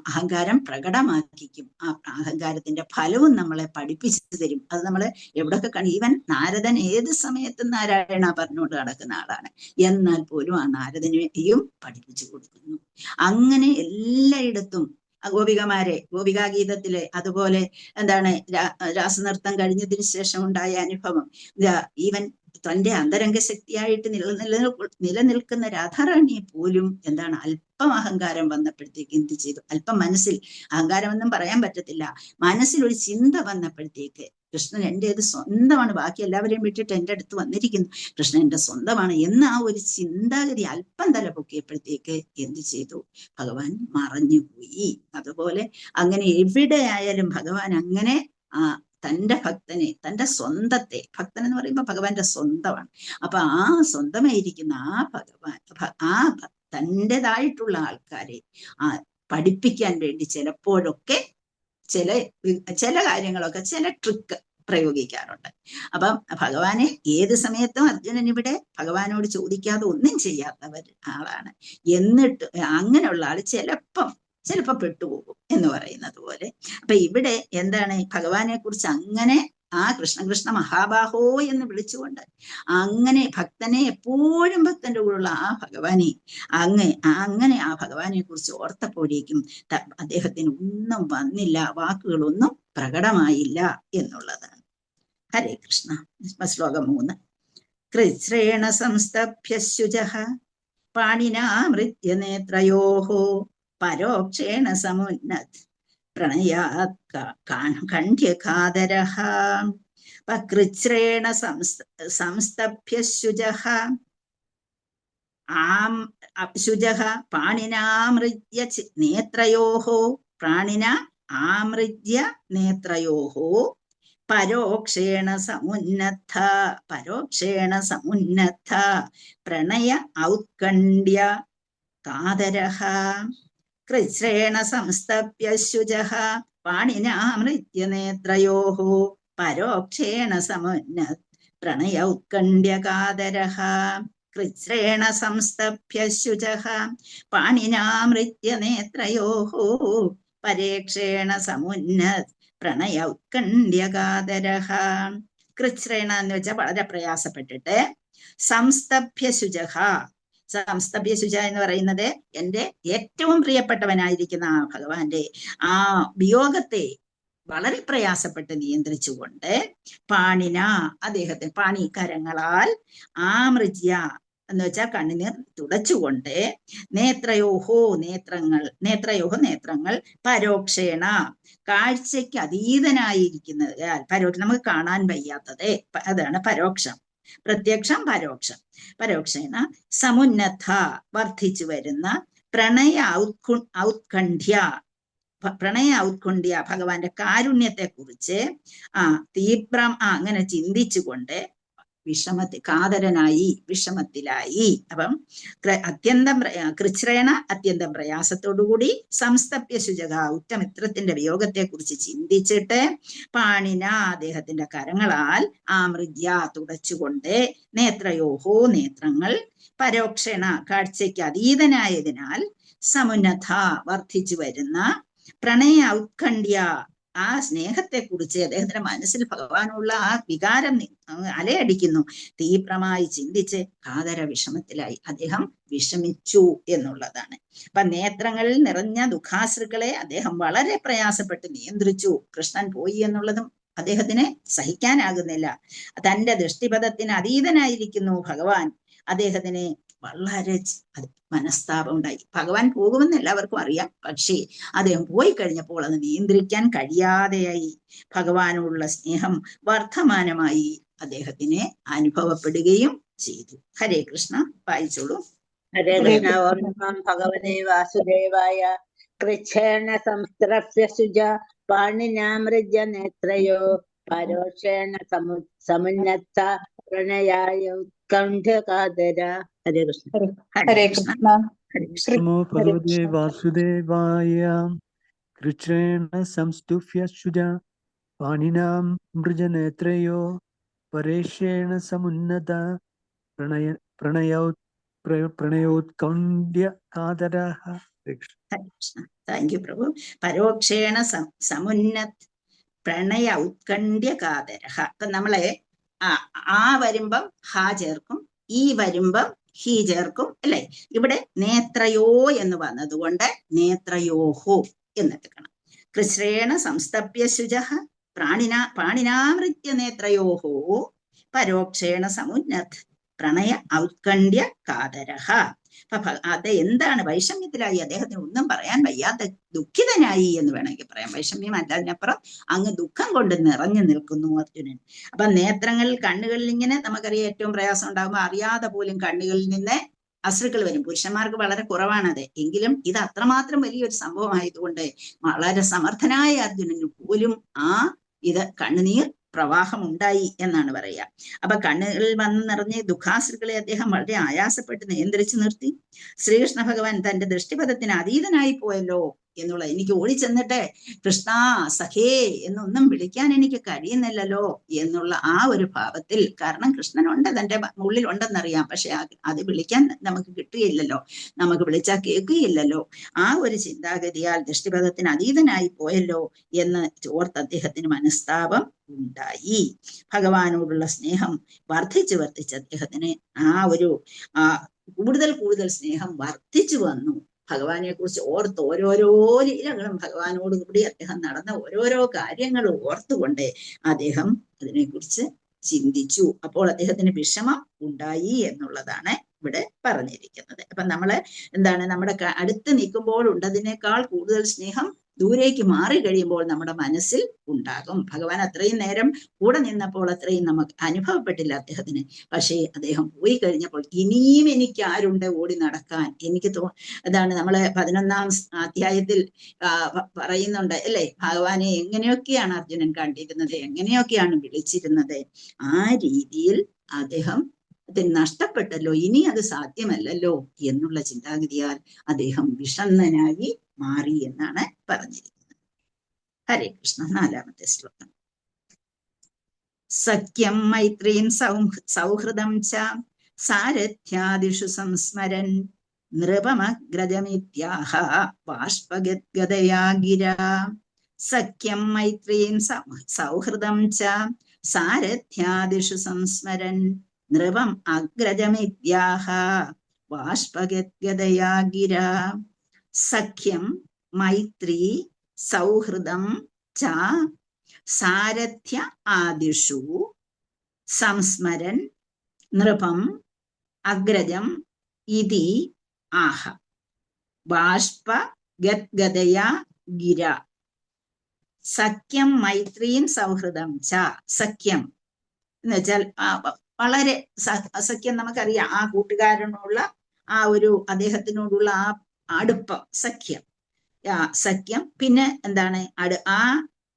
അഹങ്കാരം പ്രകടമാക്കിക്കും. ആ അഹങ്കാരത്തിന്റെ ഫലവും നമ്മളെ പഠിപ്പിച്ചു തരും. അത് നമ്മള് എവിടെയൊക്കെ കാണും. ഈവൻ നാരദൻ ഏത് സമയത്തും നാരായണ പറഞ്ഞുകൊണ്ട് നടക്കുന്ന ആളാണ്. എന്നാൽ പോലും ആ നാരദനെയും പഠിപ്പിച്ചു കൊടുക്കുന്നു. അങ്ങനെ എല്ലായിടത്തും ഗോപികാഗീതത്തിലെ, അതുപോലെ എന്താണ് രാസനൃത്തം കഴിഞ്ഞതിന് ശേഷം ഉണ്ടായ അനുഭവം, ഈവൻ തന്റെ അന്തരംഗ ശക്തിയായിട്ട് നിലനിൽക്കുന്ന രാധാറാണിയെ പോലും എന്താണ് അല്പം അഹങ്കാരം വന്നപ്പോഴത്തേക്ക് എന്ത് ചെയ്തു? അല്പം മനസ്സിൽ അഹങ്കാരമൊന്നും പറയാൻ പറ്റത്തില്ല, മനസ്സിലൊരു ചിന്ത വന്നപ്പോഴത്തേക്ക് കൃഷ്ണൻ എന്റേത് സ്വന്തമാണ്, ബാക്കി എല്ലാവരെയും വിട്ടിട്ട് എൻ്റെ അടുത്ത് വന്നിരിക്കുന്നു, കൃഷ്ണൻ എൻ്റെ സ്വന്തമാണ് എന്ന ആ ഒരു ചിന്താഗതി അല്പം തല പൊക്കിയപ്പോഴത്തേക്ക് എന്ത് ചെയ്തു? ഭഗവാൻ മറഞ്ഞുപോയി. അതുപോലെ അങ്ങനെ എവിടെയായാലും ഭഗവാൻ അങ്ങനെ തൻ്റെ ഭക്തനെ, തൻ്റെ സ്വന്തത്തെ, ഭക്തൻ എന്ന് പറയുമ്പോൾ ഭഗവാന്റെ സ്വന്തമാണ്. അപ്പൊ ആ സ്വന്തമായിരിക്കുന്ന ആ ഭഗവാൻ, തൻ്റെതായിട്ടുള്ള ആൾക്കാരെ പഠിപ്പിക്കാൻ വേണ്ടി ചിലപ്പോഴൊക്കെ ചില കാര്യങ്ങളൊക്കെ, ചില ട്രിക്ക് പ്രയോഗിക്കാറുണ്ട്. അപ്പം ഭഗവാനെ ഏത് സമയത്തും അർജുനൻ ഇവിടെ ഭഗവാനോട് ചോദിക്കാതെ ഒന്നും ചെയ്യാത്തവർ ആളാണ്. എന്നിട്ട് അങ്ങനെയുള്ള ആള് ചിലപ്പോ പെട്ടുപോകും എന്ന് പറയുന്നത് പോലെ. അപ്പൊ ഇവിടെ എന്താണ്, ഭഗവാനെ കുറിച്ച് അങ്ങനെ കൃഷ്ണ കൃഷ്ണ മഹാബാഹോ എന്ന് വിളിച്ചുകൊണ്ട് അങ്ങനെ ഭക്തനെ, എപ്പോഴും ഭക്തന്റെ കൂടെയുള്ള ആ ഭഗവാനെ അങ്ങനെ ആ ഭഗവാനെ കുറിച്ച് ഓർത്തപ്പോഴേക്കും അദ്ദേഹത്തിന് ഒന്നും വന്നില്ല, വാക്കുകളൊന്നും പ്രകടമായില്ല എന്നുള്ളതാണ്. ഹരേ കൃഷ്ണ. ശ്ലോകം 3. കൃച്ഛ്രേണ സംസ്തഭ്യശുചഃ പാണിനാമൃത്യനേത്രയോഃ പരോക്ഷേണ സമുന്നത് പ്രണയാത് കണ്ഠ്യകാദരഃ. കൃച്ഛ്രേണ സംസ്തഭ്യശുചഃ ശുചഃ പാണിനാമൃത്യ നേത്രയോഃ പ്രാണിന ആമൃത്യ നേത്രയോഃ പരോക്ഷേണ സമുന്നദ്ധ പ്രണയ ഔത്കണ്ഠ്യ കാദരഃ. കൃച്ഛ്രേണ സംസ്തഭ്യശുചഃ പാണിനാമൃത്യ നേത്രയോഃ പരോക്ഷേണ സമുന്നദ്ധ പ്രണയ ഔത്കണ്ഠ്യ കാദരഃ. കൃച്ഛ്രേണ സംസ്തഭ്യശുചഃ പാണിനാമൃത്യ നേത്രയോഃ പരോക്ഷേണ സമുന്നദ്ധ പ്രണയ ഉത്കണ്ഠ്യകാതരഃ. കൃച്ഛ്രേണ എന്ന് വെച്ചാൽ വളരെ പ്രയാസപ്പെട്ടിട്ട്. സംസ്തഭ്യ ശുചഃ. സംസ്തഭ്യ ശുച എന്ന് പറയുന്നത് എന്റെ ഏറ്റവും പ്രിയപ്പെട്ടവനായിരിക്കുന്ന ആ ഭഗവാന്റെ ആ വിയോഗത്തെ വളരെ പ്രയാസപ്പെട്ട് നിയന്ത്രിച്ചുകൊണ്ട് പാണിന അദ്ദേഹത്തെ പാണി കരങ്ങളാൽ ആമൃജ്യ എന്ന് വെച്ചാൽ കണ്ണുനീർ തുടച്ചുകൊണ്ട് നേത്രയോഹോ നേത്രങ്ങൾ പരോക്ഷേണ കാഴ്ചയ്ക്ക് അതീതനായിരിക്കുന്നത് നമുക്ക് കാണാൻ വയ്യാത്തത് അതാണ് പരോക്ഷം. പ്രത്യക്ഷം പരോക്ഷം. പരോക്ഷേണ സമുന്നത വർദ്ധിച്ചു വരുന്ന പ്രണയ ഔത്കണ്ഠ്യ ഭഗവാന്റെ കാരുണ്യത്തെ കുറിച്ച് തീവ്രം അങ്ങനെ ചിന്തിച്ചുകൊണ്ട് കാതരനായി വിഷമത്തിലായി. അപ്പം കൃച്ഛ്രേണ അത്യന്തം പ്രയാസത്തോടുകൂടി സംസ്തഭ്യ ശുചക ഉറ്റമിത്രത്തിന്റെ വിയോഗത്തെ കുറിച്ച് ചിന്തിച്ചിട്ട് പാണിന അദ്ദേഹത്തിന്റെ കരങ്ങളാൽ ആമൃജ്യ തുടച്ചുകൊണ്ട് നേത്രയോഹോ നേത്രങ്ങൾ പരോക്ഷേണ കാഴ്ചയ്ക്ക് അതീതനായതിനാൽ സമുന്നത വർദ്ധിച്ചു വരുന്ന പ്രണയ ഔത്കണ്ഠ്യ ആ സ്നേഹത്തെ കുറിച്ച് അദ്ദേഹത്തിന്റെ മനസ്സിൽ ഭഗവാനുള്ള ആ വികാരം അലയടിക്കുന്നു. തീവ്രമായി ചിന്തിച്ച് കാതര വിഷമത്തിലായി അദ്ദേഹം വിഷമിച്ചു എന്നുള്ളതാണ്. അപ്പൊ നേത്രങ്ങളിൽ നിറഞ്ഞ ദുഃഖാശ്രുക്കളെ അദ്ദേഹം വളരെ പ്രയാസപ്പെട്ട് നിയന്ത്രിച്ചു. കൃഷ്ണൻ പോയി എന്നുള്ളതും അദ്ദേഹത്തിന് സഹിക്കാനാകുന്നില്ല. തന്റെ ദൃഷ്ടിപഥത്തിന് അതീതനായിരിക്കുന്നു ഭഗവാൻ. അദ്ദേഹത്തിന് വളരെ മനസ്താപം ഉണ്ടായി. ഭഗവാൻ പോകുമെന്ന് എല്ലാവർക്കും അറിയാം. പക്ഷേ അദ്ദേഹം പോയി കഴിഞ്ഞപ്പോൾ അത് നിയന്ത്രിക്കാൻ കഴിയാതെയായി. ഭഗവാനുള്ള സ്നേഹം വർദ്ധമാനമായി അദ്ദേഹത്തിന് അനുഭവപ്പെടുകയും ചെയ്തു. ഹരേ കൃഷ്ണ. വായിച്ചോളൂ. ഹരേ കൃഷ്ണ. ഓം നമോ ഭഗവതേ വാസുദേവായ. കൃച്ഛേണ സംസ്ത്രഭ്യ ശുച പാണിനാമൃജ്യ നേത്രയോ പരോക്ഷേണ സമുന്നത പ്രണയായ ഉത്കണ്ഠ്യകാതര. ഹരേ കൃഷ്ണ. ഹരേ കൃഷ്ണ. നമോ ഭഗവതേ വാസുദേവായ. കൃച്ഛ്രേണ സംസ്തുഭ്യ ശുച പാണിനാം മൃജനേത്രയോ പരേഷേണ സമുന്നത പ്രണയോത്കണ്ഠ്യ കാതരഃ. താങ്ക് യു പ്രഭു. പരോക്ഷേണ സമുന്നത് പ്രണയ ഉത്കണ്ഠ്യ കാതരഃ. അപ്പൊ നമ്മളെ ആ വരുമ്പം ഹ ചേർക്കും, ഈ വരുമ്പം ഹി ചേർക്കും അല്ലെ. ഇവിടെ നേത്രയോ എന്ന് വന്നതുകൊണ്ട് നേത്രയോഹോ എന്നെടുക്കണം. കൃച്ഛ്രേണ സംസ്തഭ്യ ശുചഃ പാണിനാമൃത്യ നേത്രയോഹോ പരോക്ഷേണ സമുന്നത് പ്രണയ ഔത്കണ്ഠ്യ കാതരഃ. അപ്പൊ അത് എന്താണ്? വൈഷമ്യത്തിലായി. അദ്ദേഹത്തിന് ഒന്നും പറയാൻ വയ്യാത്ത ദുഃഖിതനായി എന്ന് വേണമെങ്കിൽ പറയാം. വൈഷമ്യം അല്ല, അതിനപ്പുറം അങ്ങ് ദുഃഖം കൊണ്ട് നിറഞ്ഞു നിൽക്കുന്നു അർജുനൻ. അപ്പൊ നേത്രങ്ങളിൽ കണ്ണുകളിൽ ഇങ്ങനെ നമുക്കറിയാം ഏറ്റവും പ്രയാസം ഉണ്ടാകുമ്പോൾ അറിയാതെ പോലും കണ്ണുകളിൽ നിന്ന് അശ്രുക്കൾ വരും. പുരുഷന്മാർക്ക് വളരെ കുറവാണത്. എങ്കിലും ഇത് അത്രമാത്രം വലിയൊരു സംഭവമായതുകൊണ്ട് വളരെ സമർത്ഥനായ അർജുനന് പോലും ഇത് കണ്ണുനീർ പ്രവാഹം ഉണ്ടായി എന്നാണ് പറയുക. അപ്പൊ കണ്ണുകളിൽ വന്ന് നിറഞ്ഞ ദുഃഖാശ്രുക്കളെ അദ്ദേഹം വളരെ ആയാസപ്പെട്ട് നിയന്ത്രിച്ചു നിർത്തി. ശ്രീകൃഷ്ണ ഭഗവാൻ തന്റെ ദൃഷ്ടിപഥത്തിന് അതീതനായി പോയല്ലോ എന്നുള്ള, എനിക്ക് ഓടിച്ചെന്നിട്ട് കൃഷ്ണ സഖേ എന്നൊന്നും വിളിക്കാൻ എനിക്ക് കഴിയുന്നില്ലല്ലോ എന്നുള്ള ആ ഒരു ഭാവത്തിൽ, കാരണം കൃഷ്ണനുണ്ട്, തന്റെ ഉള്ളിലുണ്ടെന്നറിയാം, പക്ഷെ അത് വിളിക്കാൻ നമുക്ക് കിട്ടുകയില്ലല്ലോ, നമുക്ക് വിളിച്ചാൽ കേൾക്കുകയില്ലല്ലോ. ആ ഒരു ചിന്താഗതിയാൽ ദൃഷ്ടിപഥത്തിന് അതീതനായി പോയല്ലോ എന്ന് ഓർത്ത് അദ്ദേഹത്തിന് മനസ്താപം ഉണ്ടായി. ഭഗവാനോടുള്ള സ്നേഹം വർദ്ധിച്ച് അദ്ദേഹത്തിന് കൂടുതൽ സ്നേഹം വർദ്ധിച്ചു വന്നു. ഭഗവാനെ കുറിച്ച് ഓർത്ത് ഓരോരോ ലീലകളും ഭഗവാനോട് കൂടി അദ്ദേഹം നടന്ന ഓരോരോ കാര്യങ്ങളും ഓർത്തുകൊണ്ട് അദ്ദേഹം അതിനെക്കുറിച്ച് ചിന്തിച്ചു. അപ്പോൾ അദ്ദേഹത്തിന് വിഷമം ഉണ്ടായി എന്നുള്ളതാണ് ഇവിടെ പറഞ്ഞിരിക്കുന്നത്. അപ്പൊ നമ്മള് എന്താണ്, നമ്മുടെ അടുത്ത് നിൽക്കുമ്പോൾ ഉണ്ടതിനേക്കാൾ കൂടുതൽ സ്നേഹം ദൂരേക്ക് മാറി കഴിയുമ്പോൾ നമ്മുടെ മനസ്സിൽ ഉണ്ടാകും. ഭഗവാൻ അത്രയും നേരം കൂടെ നിന്നപ്പോൾ അത്രയും നമുക്ക് അനുഭവപ്പെട്ടില്ല അദ്ദേഹത്തിന്. പക്ഷേ അദ്ദേഹം പോയി കഴിഞ്ഞപ്പോൾ ഇനിയും എനിക്ക് ആരുണ്ട് ഓടി നടക്കാൻ? എനിക്ക് അതാണ് നമ്മള് 11-ാം അധ്യായത്തിൽ പറയുന്നുണ്ട് അല്ലെ, ഭഗവാനെ എങ്ങനെയൊക്കെയാണ് അർജുനൻ കണ്ടിരുന്നത്, എങ്ങനെയൊക്കെയാണ് വിളിച്ചിരുന്നത്. ആ രീതിയിൽ അദ്ദേഹം നഷ്ടപ്പെട്ടല്ലോ, ഇനി അത് സാധ്യമല്ലല്ലോ എന്നുള്ള ചിന്താഗതിയാൽ അദ്ദേഹം വിഷണ്ണനായി മാറി എന്നാണ് പറഞ്ഞിരിക്കുന്നത്. ഹരേ കൃഷ്ണ. 4-ാമത്തെ ശ്ലോകം. സഖ്യം മൈത്രീം സൗഹൃദം ച സാരഥ്യാദിഷു സംസ്മരൻ നൃപമഗ്രജമിത്യാഹ ബാഷ്പഗദ്ഗദയാ ഗിരാ സഖ്യം മൈത്രീം സൗഹൃദം ച സാരഥ്യാദിഷു സംസ്മരൻ നൃപം അഗ്രജമിത്യാഹ ബാഷ്പഗദ്ഗദയാ ഗിര. സഖ്യം മൈത്രീ സൗഹൃദം ച സാരഥ്യ ആദിഷു സംസ്മരൻ നൃപം അഗ്രജം ഇതി ആഹ ബാഷ്പ ഗദ്ഗദയാ ഗിര. സഖ്യം മൈത്രീം സൗഹൃദം ച. സഖ്യം എന്ന് വെച്ചാൽ വളരെ സഖ്യം നമുക്കറിയാം, ആ കൂട്ടുകാരനോടുള്ള ആ ഒരു അദ്ദേഹത്തിനോടുള്ള ആ അടുപ്പം, സഖ്യം. സഖ്യം പിന്നെ എന്താണ് ആ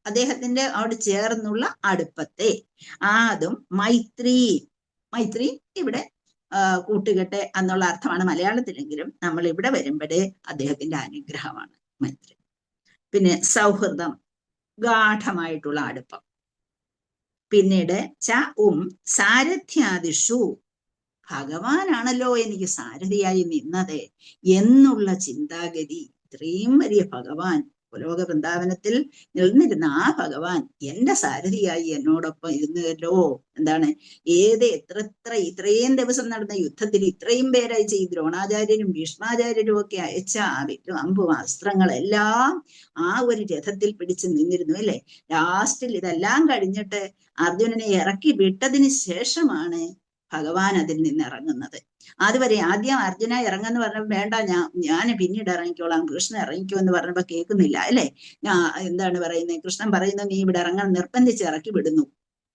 അദ്ദേഹത്തിന്റെ അവിടെ ചേർന്നുള്ള അടുപ്പത്തെ അതും മൈത്രി. മൈത്രി ഇവിടെ കൂട്ടുകെട്ട് എന്നുള്ള അർത്ഥമാണ് മലയാളത്തിലെങ്കിലും നമ്മൾ ഇവിടെ വരുമ്പോഴേ അദ്ദേഹത്തിന്റെ അനുഗ്രഹമാണ് മൈത്രി. പിന്നെ സൗഹൃദം, ഗാഠമായിട്ടുള്ള അടുപ്പം. പിന്നീട് സാരഥ്യാദിഷു, ഭഗവാനാണല്ലോ എനിക്ക് സാരഥിയായി നിന്നത് എന്നുള്ള ചിന്താഗതി. ഇത്രയും വലിയ ഭഗവാൻ, ലോക വൃന്ദാവനത്തിൽ നിന്നിരുന്ന ആ ഭഗവാൻ എന്റെ സാരഥിയായി എന്നോടൊപ്പം ഇരുന്നല്ലോ. എന്താണ് ഇത്രയും ദിവസം നടന്ന യുദ്ധത്തിൽ ഇത്രയും പേരയച്ച ഈ ദ്രോണാചാര്യരും ഭീഷ്മാചാര്യരും ഒക്കെ അയച്ച ആ വില്ലും അമ്പും അസ്ത്രങ്ങളെല്ലാം ആ ഒരു രഥത്തിൽ പിടിച്ചു നിന്നിരുന്നു അല്ലെ. ലാസ്റ്റിൽ ഇതെല്ലാം കഴിഞ്ഞിട്ട് അർജുനനെ ഇറക്കി വിട്ടതിന് ശേഷമാണ് ഭഗവാൻ അതിൽ നിന്ന് ഇറങ്ങുന്നത്. അതുവരെ ആദ്യം അർജുന ഇറങ്ങുന്ന പറഞ്ഞപ്പോൾ വേണ്ട, ഞാൻ പിന്നീട് ഇറങ്ങിക്കോളാം, കൃഷ്ണൻ ഇറങ്ങിക്കോ എന്ന് പറഞ്ഞപ്പോ കേൾക്കുന്നില്ല അല്ലെ. എന്താണ് പറയുന്നത്, കൃഷ്ണൻ പറയുന്നത് നീ ഇവിടെ ഇറങ്ങാൻ നിർബന്ധിച്ച് ഇറക്കി വിടുന്നു.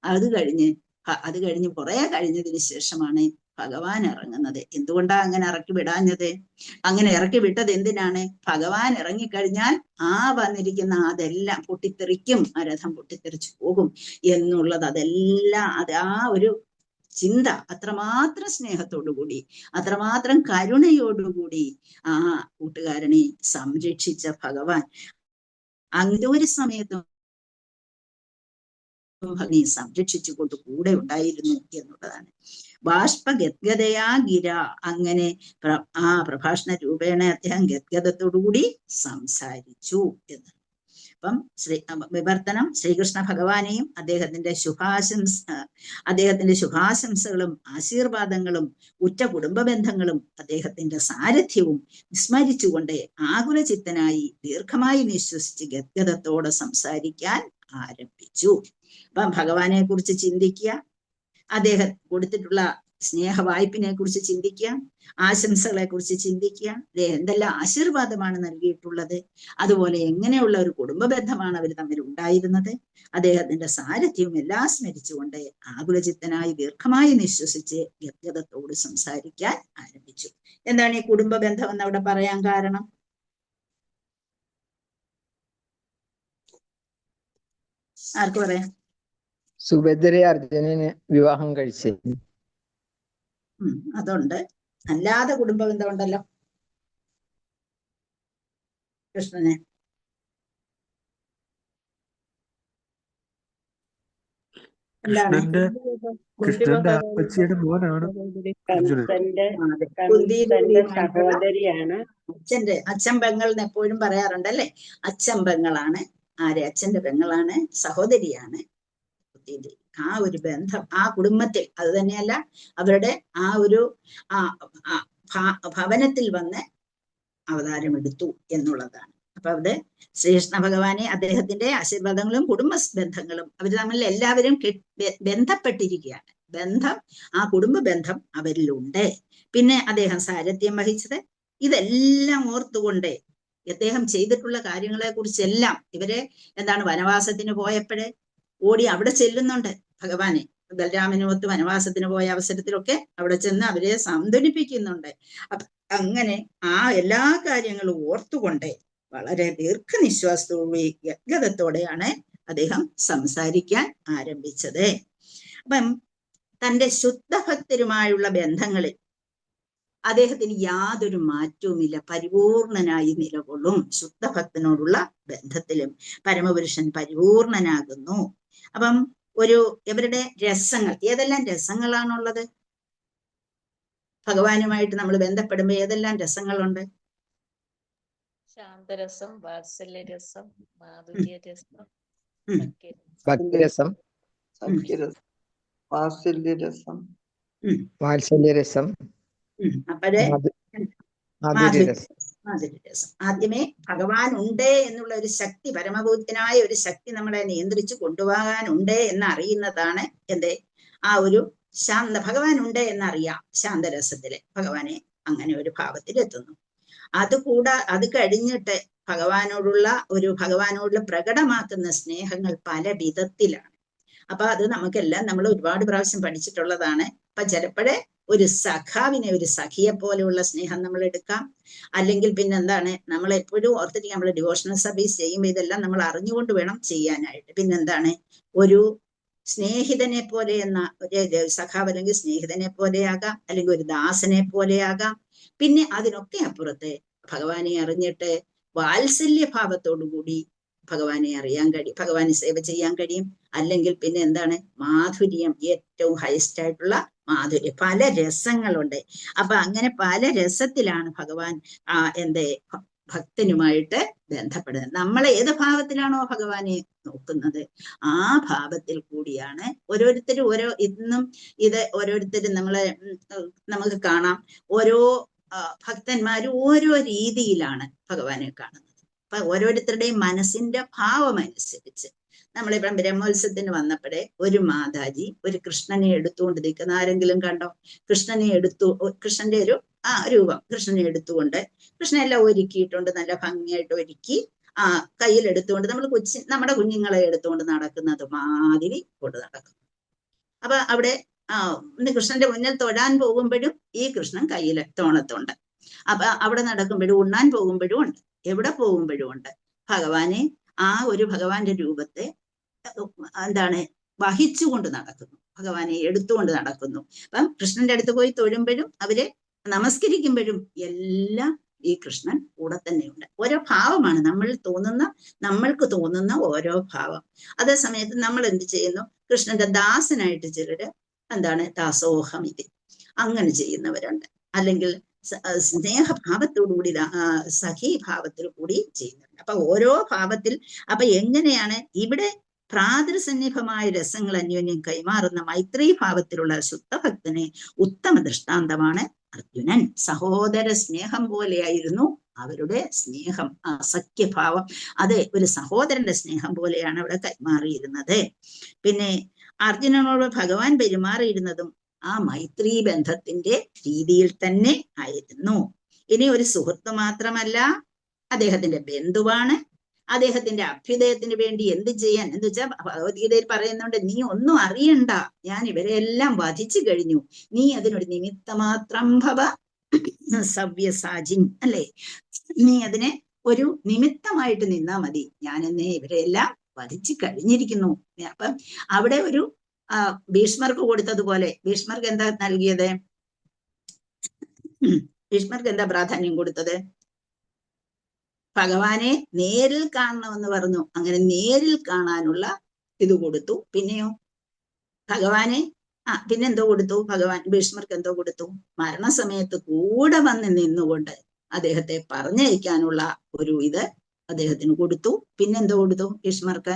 അത് കഴിഞ്ഞ് കുറെ കഴിഞ്ഞതിന് ശേഷമാണ് ഭഗവാൻ ഇറങ്ങുന്നത്. എന്തുകൊണ്ടാ അങ്ങനെ ഇറക്കി വിടാഞ്ഞത്? അങ്ങനെ ഇറക്കി വിട്ടത് എന്തിനാണ്? ഭഗവാൻ ഇറങ്ങിക്കഴിഞ്ഞാൽ വന്നിരിക്കുന്ന അതെല്ലാം പൊട്ടിത്തെറിക്കും, ആ രഥം പൊട്ടിത്തെറിച്ചു പോകും എന്നുള്ളത്. അതെല്ലാം ആ ഒരു ചിന്ത, അത്രമാത്രം സ്നേഹത്തോടുകൂടി അത്രമാത്രം കരുണയോടുകൂടി ആ കൂട്ടുകാരനെ സംരക്ഷിച്ച ഭഗവാൻ അങ്ങനെ ഒരു സമയത്തും ഭഗവനെ സംരക്ഷിച്ചുകൊണ്ട് കൂടെ ഉണ്ടായിരുന്നു എന്നുള്ളതാണ്. ബാഷ്പഗദ്ഗദയാ ഗിര. അങ്ങനെ ആ പ്രഭാഷണ രൂപേണ അദ്ദേഹം ഗദ്ഗദത്തോടുകൂടി സംസാരിച്ചു എന്ന്. അപ്പം വിവർത്തനം ശ്രീകൃഷ്ണ ഭഗവാനെയും അദ്ദേഹത്തിന്റെ ശുഭാശംസകളും ആശീർവാദങ്ങളും ഉറ്റ കുടുംബ ബന്ധങ്ങളും അദ്ദേഹത്തിന്റെ സാരഥ്യവും വിസ്മരിച്ചുകൊണ്ട് ആകുലചിത്തനായി ദീർഘമായി നിശ്വസിച്ച് ഗദ്ഗദത്തോടെ സംസാരിക്കാൻ ആരംഭിച്ചു. അപ്പം ഭഗവാനെ കുറിച്ച് ചിന്തിക്കുക, അദ്ദേഹം കൊടുത്തിട്ടുള്ള സ്നേഹവായ്പിനെ കുറിച്ച് ചിന്തിക്കുക, ആശംസകളെ കുറിച്ച് ചിന്തിക്കുക, എന്തെല്ലാം ആശീർവാദമാണ് നൽകിയിട്ടുള്ളത്, അതുപോലെ എങ്ങനെയുള്ള ഒരു കുടുംബ ബന്ധമാണ് അവർ തമ്മിൽ ഉണ്ടായിരുന്നത്, അദ്ദേഹത്തിന്റെ സാരഥ്യവും എല്ലാം സ്മരിച്ചുകൊണ്ട് ആകുലചിത്തനായി ദീർഘമായി നിശ്വസിച്ച് ഗദ്ഗദത്തോട് സംസാരിക്കാൻ ആരംഭിച്ചു. എന്താണ് ഈ കുടുംബ ബന്ധം എന്ന് അവിടെ പറയാൻ കാരണം? ആർക്ക് പറയാം? സുഭദ്രയെ അർജുനന് വിവാഹം കഴിച്ചു. അതുണ്ട്. അല്ലാതെ കുടുംബ ബന്ധം ഉണ്ടല്ലോ കൃഷ്ണനെ. കൃഷ്ണന്റെ അപ്പച്ചിയുടെ മോനാണ് അർജുനൻ. സഹോദരിയാണ്. അച്ഛൻ പെങ്ങൾ എന്ന് എപ്പോഴും പറയാറുണ്ട് അല്ലെ. അച്ഛൻ പെങ്ങളാണ്. അച്ഛന്റെ പെങ്ങളാണ്, സഹോദരിയാണ്. ആ ഒരു ബന്ധം ആ കുടുംബത്തിൽ, അത് തന്നെയല്ല അവരുടെ ആ ഒരു ഭവനത്തിൽ വന്ന് അവതാരമെടുത്തു എന്നുള്ളതാണ്. അപ്പൊ അവിടെ ശ്രീകൃഷ്ണ ഭഗവാനെ അദ്ദേഹത്തിന്റെ ആശീർവാദങ്ങളും കുടുംബ ബന്ധങ്ങളും അവർ തമ്മിൽ എല്ലാവരും ബന്ധപ്പെട്ടിരിക്കുകയാണ്. ആ കുടുംബ ബന്ധം അവരിലുണ്ട്. പിന്നെ അദ്ദേഹം സാരഥ്യം വഹിച്ചത് ഇതെല്ലാം ഓർത്തുകൊണ്ട് അദ്ദേഹം ചെയ്തിട്ടുള്ള കാര്യങ്ങളെ കുറിച്ചെല്ലാം ഇവരെ വനവാസത്തിന് പോയപ്പോഴേ ഓടി അവിടെ ചെല്ലുന്നുണ്ട് ഭഗവാനെ. ബലരാമനുമൊത്ത് വനവാസത്തിന് പോയ അവസരത്തിലൊക്കെ അവിടെ ചെന്ന് അവരെ സാന്ത്വനിപ്പിക്കുന്നുണ്ട്. അങ്ങനെ ആ എല്ലാ കാര്യങ്ങളും ഓർത്തുകൊണ്ട് വളരെ ദീർഘനിശ്വാസത്തോടെ ഗദ്ഗദത്തോടെയാണ് അദ്ദേഹം സംസാരിക്കാൻ ആരംഭിച്ചത്. അപ്പം തന്റെ ശുദ്ധഭക്തരുമായുള്ള ബന്ധങ്ങളിൽ അദ്ദേഹത്തിന് യാതൊരു മാറ്റവുമില്ല, പരിപൂർണനായി നിലകൊള്ളും. ശുദ്ധഭക്തനോടുള്ള ബന്ധത്തിലും പരമപുരുഷൻ പരിപൂർണനാകുന്നു. അപ്പം ഇവരുടെ രസങ്ങൾ, ഏതെല്ലാം രസങ്ങളാണുള്ളത്? ഭഗവാനുമായിട്ട് നമ്മൾ ബന്ധപ്പെടുമ്പോൾ ഏതെല്ലാം രസങ്ങളുണ്ട്? ശാന്തരസം, വാത്സല്യരസം, മാധുര്യരസം, ഭക്തിരസം, സഖ്യരസം, വാത്സല്യരസം, വാത്സല്യരസം, അപ്പോഴേ മാധുര്യരസം. മാധുര്യരസം. ആദ്യമേ ഭഗവാൻ ഉണ്ട് എന്നുള്ള ഒരു ശക്തി, പരമഭൂതനായ ഒരു ശക്തി നമ്മളെ നിയന്ത്രിച്ചു കൊണ്ടുപോകാനുണ്ട് എന്നറിയുന്നതാണ് എന്റെ ആ ഒരു ഭഗവാൻ ഉണ്ട് എന്നറിയാം. ശാന്തരസത്തില് ഭഗവാനെ അങ്ങനെ ഒരു ഭാവത്തിലെത്തുന്നു. അത് കഴിഞ്ഞിട്ട് ഭഗവാനോടുള്ള പ്രകടമാക്കുന്ന സ്നേഹങ്ങൾ പല വിധത്തിലാണ്. അപ്പൊ അത് നമുക്കെല്ലാം നമ്മൾ ഒരുപാട് പ്രാവശ്യം പഠിച്ചിട്ടുള്ളതാണ്. അപ്പൊ ചിലപ്പോഴേ ഒരു സഖാവിനെ, ഒരു സഖിയെ പോലെയുള്ള സ്നേഹം നമ്മൾ എടുക്കാം. അല്ലെങ്കിൽ പിന്നെന്താണ്, നമ്മൾ എപ്പോഴും ഓർത്തിരിക്കുക, നമ്മൾ ഡിവോഷണൽ സർവീസ് ചെയ്യുമ്പോൾ ഇതെല്ലാം നമ്മൾ അറിഞ്ഞുകൊണ്ട് വേണം ചെയ്യാനായിട്ട്. പിന്നെന്താണ്, ഒരു സ്നേഹിതനെ പോലെ എന്ന ഒരു സഖാവ് അല്ലെങ്കിൽ സ്നേഹിതനെ പോലെയാകാം, അല്ലെങ്കിൽ ഒരു ദാസനെ പോലെയാകാം. പിന്നെ അതിനൊക്കെ അപ്പുറത്ത് ഭഗവാനെ അറിഞ്ഞിട്ട് വാത്സല്യഭാവത്തോടുകൂടി ഭഗവാനെ അറിയാൻ കഴിയും, ഭഗവാനെ സേവ ചെയ്യാൻ കഴിയും. അല്ലെങ്കിൽ പിന്നെ എന്താണ്, മാധുര്യം, ഏറ്റവും ഹയസ്റ്റ് ആയിട്ടുള്ള മാധുര്യം. പല രസങ്ങളുണ്ട്. അപ്പൊ അങ്ങനെ പല രസത്തിലാണ് ഭഗവാൻ ഭക്തനുമായിട്ട് ബന്ധപ്പെടുന്നത്. നമ്മൾ ഏത് ഭാവത്തിലാണോ ഭഗവാനെ നോക്കുന്നത് ആ ഭാവത്തിൽ കൂടിയാണ് ഓരോരുത്തരും ഇന്നും ഓരോരുത്തരും നമുക്ക് കാണാം. ഓരോ ഭക്തന്മാരും ഓരോ രീതിയിലാണ് ഭഗവാനെ കാണുന്നത്. അപ്പൊ ഓരോരുത്തരുടെയും മനസ്സിന്റെ ഭാവം അനുസരിച്ച് നമ്മളിപ്പം ബ്രഹ്മോത്സവത്തിന് വന്നപ്പോഴേ ഒരു മാതാജി ഒരു കൃഷ്ണനെ എടുത്തുകൊണ്ട് നിൽക്കുന്ന ആരെങ്കിലും കണ്ടോ? കൃഷ്ണന്റെ ഒരു രൂപം കൃഷ്ണനെ എടുത്തുകൊണ്ട്, കൃഷ്ണനെല്ലാം ഒരുക്കിയിട്ടുണ്ട്, നല്ല ഭംഗിയായിട്ട് ഒരുക്കി കയ്യിൽ എടുത്തുകൊണ്ട് നമ്മുടെ കുഞ്ഞുങ്ങളെ എടുത്തുകൊണ്ട് നടക്കുന്നത് മാതിരി കൊണ്ട് നടക്കുന്നു. അപ്പൊ അവിടെ കൃഷ്ണന്റെ മുന്നിൽ തൊഴാൻ പോകുമ്പോഴും ഈ കൃഷ്ണൻ കയ്യിൽ തോണത്തുണ്ട്. അപ്പൊ അവിടെ നടക്കുമ്പോഴും, ഉണ്ണാൻ പോകുമ്പോഴും ഉണ്ട്, എവിടെ പോകുമ്പോഴും ഉണ്ട്. ഭഗവാനെ ഭഗവാന്റെ രൂപത്തെ വഹിച്ചുകൊണ്ട് നടക്കുന്നു, ഭഗവാനെ എടുത്തുകൊണ്ട് നടക്കുന്നു. അപ്പം കൃഷ്ണന്റെ അടുത്ത് പോയി തൊഴുമ്പോഴും അവര് നമസ്കരിക്കുമ്പോഴും എല്ലാം ഈ കൃഷ്ണൻ കൂടെ തന്നെയുണ്ട്. ഓരോ ഭാവമാണ് നമ്മൾക്ക് തോന്നുന്ന ഓരോ ഭാവം. അതേ സമയത്ത് നമ്മൾ എന്ത് ചെയ്യുന്നു, കൃഷ്ണന്റെ ദാസനായിട്ട് ചിലര് ദാസോഹം ഇത് അങ്ങനെ ചെയ്യുന്നവരുണ്ട്. അല്ലെങ്കിൽ സ്നേഹഭാവത്തോടുകൂടി സഖീഭാവത്തിൽ കൂടി ചെയ്യുന്നുണ്ട്. അപ്പൊ ഓരോ ഭാവത്തിൽ എങ്ങനെയാണ് ഇവിടെ പ്രാതൃസന്നിഭമായ രസങ്ങൾ അന്യോന്യം കൈമാറുന്ന മൈത്രീ ഭാവത്തിലുള്ള ശുദ്ധഭക്തനെ ഉത്തമ ദൃഷ്ടാന്തമാണ് അർജുനൻ. സഹോദര സ്നേഹം പോലെയായിരുന്നു അവരുടെ സ്നേഹം, സഖ്യഭാവം. അത് ഒരു സഹോദരന്റെ സ്നേഹം പോലെയാണ് അവിടെ കൈമാറിയിരുന്നത്. പിന്നെ അർജുനനോട് ഭഗവാൻ പെരുമാറിയിരുന്നതും ആ മൈത്രീ ബന്ധത്തിന്റെ രീതിയിൽ തന്നെ ആയിരുന്നു. ഇനി ഒരു സുഹൃത്ത് മാത്രമല്ല, അദ്ദേഹത്തിന്റെ ബന്ധുവാണ്. അദ്ദേഹത്തിന്റെ അഭ്യുദയത്തിന് വേണ്ടി എന്ത് ചെയ്യാൻ എന്ന് വെച്ചാൽ ഭഗവത്ഗീതയിൽ പറയുന്നുണ്ട്, നീ ഒന്നും അറിയണ്ട, ഞാൻ ഇവരെല്ലാം വധിച്ചു കഴിഞ്ഞു, നീ അതിനൊരു നിമിത്തമാത്രം ഭവ സവ്യസാചിൻ, അല്ലേ? നീ അതിനെ ഒരു നിമിത്തമായിട്ട് നിന്നാ മതി, ഞാൻ എന്നെ ഇവരെല്ലാം വധിച്ചു കഴിഞ്ഞിരിക്കുന്നു. അപ്പം അവിടെ ഒരു ഭീഷ്മർക്ക് കൊടുത്തതുപോലെ, ഭീഷ്മർക്ക് എന്താ നൽകിയത്? ഭീഷ്മർക്ക് എന്താ പ്രാധാന്യം കൊടുത്തത്? ഭഗവാനെ നേരിൽ കാണണമെന്ന് പറഞ്ഞു. അങ്ങനെ നേരിൽ കാണാനുള്ള ഇത് കൊടുത്തു. പിന്നെയോ ഭഗവാനെ പിന്നെന്തോ കൊടുത്തു? ഭീഷ്മർക്ക് എന്തോ കൊടുത്തു? മരണസമയത്ത് കൂടെ വന്ന് നിന്നുകൊണ്ട് അദ്ദേഹത്തെ പറഞ്ഞയക്കാനുള്ള ഒരു ഇത് അദ്ദേഹത്തിന് കൊടുത്തു. പിന്നെന്തോ കൊടുത്തു? ഭീഷ്മർക്ക്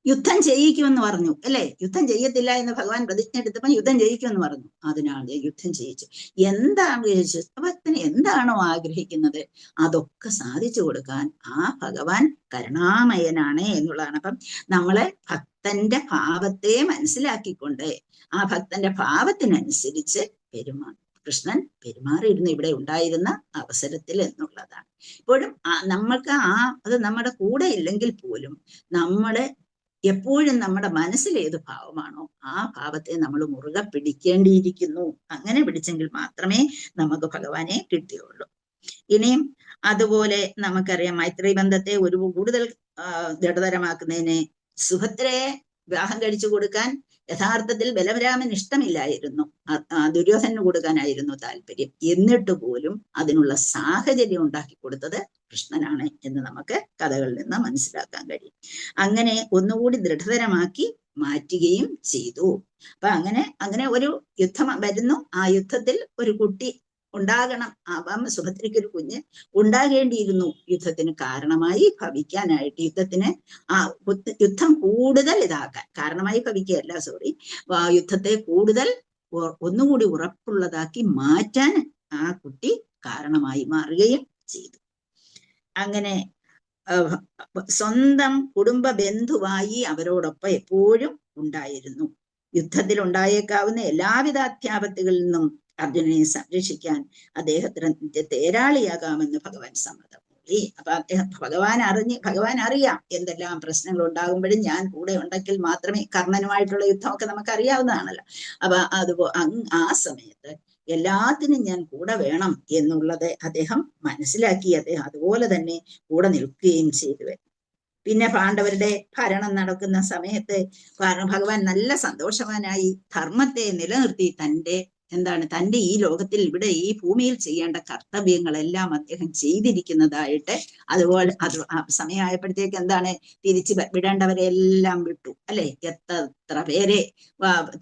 യുദ്ധം ചെയ്യിക്കുമെന്ന് പറഞ്ഞു, അല്ലേ? യുദ്ധം ചെയ്യത്തില്ല എന്ന് ഭഗവാൻ പ്രതിജ്ഞ എടുത്തപ്പോൾ യുദ്ധം ചെയ്യിക്കുമെന്ന് പറഞ്ഞു. അതിനാൽ യുദ്ധം ചെയ്യിച്ചു. എന്താണ് ഭക്തന് എന്താണോ ആഗ്രഹിക്കുന്നത് അതൊക്കെ സാധിച്ചു കൊടുക്കാൻ ആ ഭഗവാൻ കരുണാമയനാണ് എന്നുള്ളതാണ്. അപ്പം നമ്മളെ ഭക്തന്റെ ഭാവത്തെ മനസ്സിലാക്കിക്കൊണ്ട് ആ ഭക്തന്റെ ഭാവത്തിനനുസരിച്ച് കൃഷ്ണൻ പെരുമാറിയിരുന്നു ഇവിടെ ഉണ്ടായിരുന്ന അവസരത്തിൽ എന്നുള്ളതാണ്. ഇപ്പോഴും നമ്മൾക്ക് അത് നമ്മുടെ കൂടെ ഇല്ലെങ്കിൽ പോലും എപ്പോഴും നമ്മുടെ മനസ്സിൽ ഏത് ഭാവമാണോ ആ ഭാവത്തെ നമ്മൾ മുറുകെ പിടിക്കേണ്ടിയിരിക്കുന്നു. അങ്ങനെ പിടിച്ചെങ്കിൽ മാത്രമേ നമുക്ക് ഭഗവാനെ കിട്ടുകയുള്ളൂ. ഇനിയും അതുപോലെ നമുക്കറിയാം, മൈത്രി ബന്ധത്തെ കൂടുതൽ ദൃഢതരമാക്കുന്നതിന് സുഭദ്രയെ വിവാഹം കഴിച്ചു കൊടുക്കാൻ യഥാർത്ഥത്തിൽ ബലരാമന് ഇഷ്ടമില്ലായിരുന്നു, ദുര്യോധനന് കൊടുക്കാനായിരുന്നു താല്പര്യം. എന്നിട്ട് പോലും അതിനുള്ള സാഹചര്യം ഉണ്ടാക്കി കൊടുത്തത് കൃഷ്ണനാണ് എന്ന് നമുക്ക് കഥകളിൽ നിന്ന് മനസ്സിലാക്കാൻ കഴിയും. അങ്ങനെ ഒന്നുകൂടി ദൃഢതരമാക്കി മാറ്റുകയും ചെയ്തു. അപ്പൊ അങ്ങനെ ഒരു യുദ്ധം വരുന്നു. ആ യുദ്ധത്തിൽ ഒരു കുട്ടി ഉണ്ടാകണം. അവൻ സുഭദ്രയ്ക്ക് ഒരു കുഞ്ഞ് ഉണ്ടാകേണ്ടിയിരുന്നു യുദ്ധത്തിന് കാരണമായി ഭവിക്കാനായിട്ട്. യുദ്ധം കൂടുതൽ ഇതാക്കാൻ കാരണമായി ഭവിക്കുകയല്ല, സോറി, യുദ്ധത്തെ കൂടുതൽ ഒന്നുകൂടി ഉറപ്പുള്ളതാക്കി മാറ്റാൻ ആ കുട്ടി കാരണമായി മാറുകയും ചെയ്തു. അങ്ങനെ സ്വന്തം കുടുംബ ബന്ധുവായി അവരോടൊപ്പം എപ്പോഴും ഉണ്ടായിരുന്നു. യുദ്ധത്തിൽ ഉണ്ടായേക്കാവുന്ന എല്ലാവിധ അത്യാപത്തുകളിൽ നിന്നും അർജുനനെ സംരക്ഷിക്കാൻ അദ്ദേഹത്തിന് തേരാളിയാകാമെന്ന് ഭഗവാൻ സമ്മതം മൂളി. അപ്പൊ ഭഗവാൻ അറിയാം എന്തെല്ലാം പ്രശ്നങ്ങൾ ഉണ്ടാകുമ്പോഴും ഞാൻ കൂടെ ഉണ്ടെങ്കിൽ മാത്രമേ, കർണനുമായിട്ടുള്ള യുദ്ധമൊക്കെ നമുക്ക് അറിയാവുന്നതാണല്ലോ. അപ്പൊ ആ സമയത്ത് എല്ലാത്തിനും ഞാൻ കൂടെ വേണം എന്നുള്ളത് അദ്ദേഹം മനസ്സിലാക്കി. അദ്ദേഹം അതുപോലെ തന്നെ കൂടെ നിൽക്കുകയും ചെയ്തു. പിന്നെ പാണ്ഡവരുടെ ഭരണം നടക്കുന്ന സമയത്ത് ഭഗവാൻ നല്ല സന്തോഷവാനായി ധർമ്മത്തെ നിലനിർത്തി തന്റെ ഈ ലോകത്തിൽ ഇവിടെ ഈ ഭൂമിയിൽ ചെയ്യേണ്ട കർത്തവ്യങ്ങളെല്ലാം അദ്ദേഹം ചെയ്തിരിക്കുന്നതായിട്ട്, അതുപോലെ സമയമായപ്പോഴത്തേക്ക് തിരിച്ച് വിടേണ്ടവരെല്ലാം വിട്ടു, അല്ലെ? എത്ര പേരെ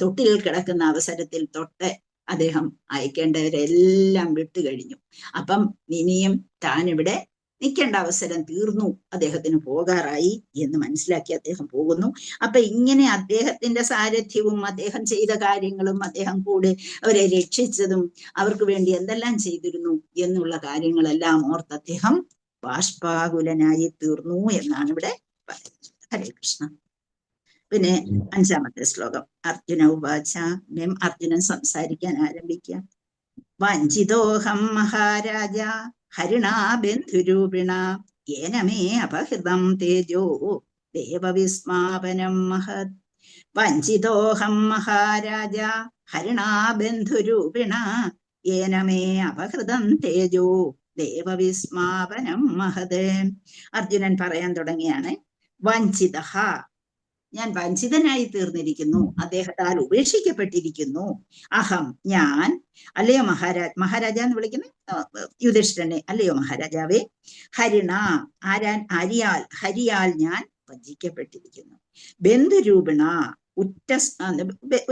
തൊട്ടിൽ കിടക്കുന്ന അവസരത്തിൽ തൊട്ട് അദ്ദേഹം അയക്കേണ്ടവരെല്ലാം വിട്ടുകഴിഞ്ഞു. അപ്പം ഇനിയും താനിവിടെ നിൽക്കേണ്ട അവസരം തീർന്നു, അദ്ദേഹത്തിന് പോകാറായി എന്ന് മനസ്സിലാക്കി അദ്ദേഹം പോകുന്നു. അപ്പൊ ഇങ്ങനെ അദ്ദേഹത്തിന്റെ സാരഥ്യവും അദ്ദേഹം ചെയ്ത കാര്യങ്ങളും അദ്ദേഹം കൂടെ അവരെ രക്ഷിച്ചതും അവർക്ക് വേണ്ടി എന്തെല്ലാം ചെയ്തിരുന്നു എന്നുള്ള കാര്യങ്ങളെല്ലാം ഓർത്ത് അദ്ദേഹം ബാഷ്പാകുലനായി തീർന്നു എന്നാണ് ഇവിടെ പറയുന്നത്. ഹരേ കൃഷ്ണ. പിന്നെ 5-ാമത്തെ ശ്ലോകം. അർജുന ഉവാച. അർജുനൻ സംസാരിക്കാൻ ആരംഭിക്കാം. വഞ്ചിതോഹം മഹാരാജ ഹരിണാ ബന്ധുരൂപിണ യേന മേ അപഹൃതം തേജോ ദേവവിസ്മാപനം മഹത്. വഞ്ചിതോഹം മഹാരാജ ഹരിണാ ബന്ധുരൂപിണ യേന മേ അപഹൃതം തേജോ ദേവവിസ്മാപനം മഹത്. അർജുനൻ പറയാൻ തുടങ്ങിയാണ്. വഞ്ചിത, ഞാൻ വഞ്ചിതനായി തീർന്നിരിക്കുന്നു, അദ്ദേഹത്താൽ ഉപേക്ഷിക്കപ്പെട്ടിരിക്കുന്നു. അഹം, ഞാൻ, അല്ലയോ മഹാരാജ എന്ന് വിളിക്കുന്ന യുധിഷ്ഠിരനെ, അല്ലയോ മഹാരാജാവേ. ഹരിണ, ഹരിയാൽ ഞാൻ വഞ്ചിക്കപ്പെട്ടിരിക്കുന്നു. ബന്ധുരൂപിണ,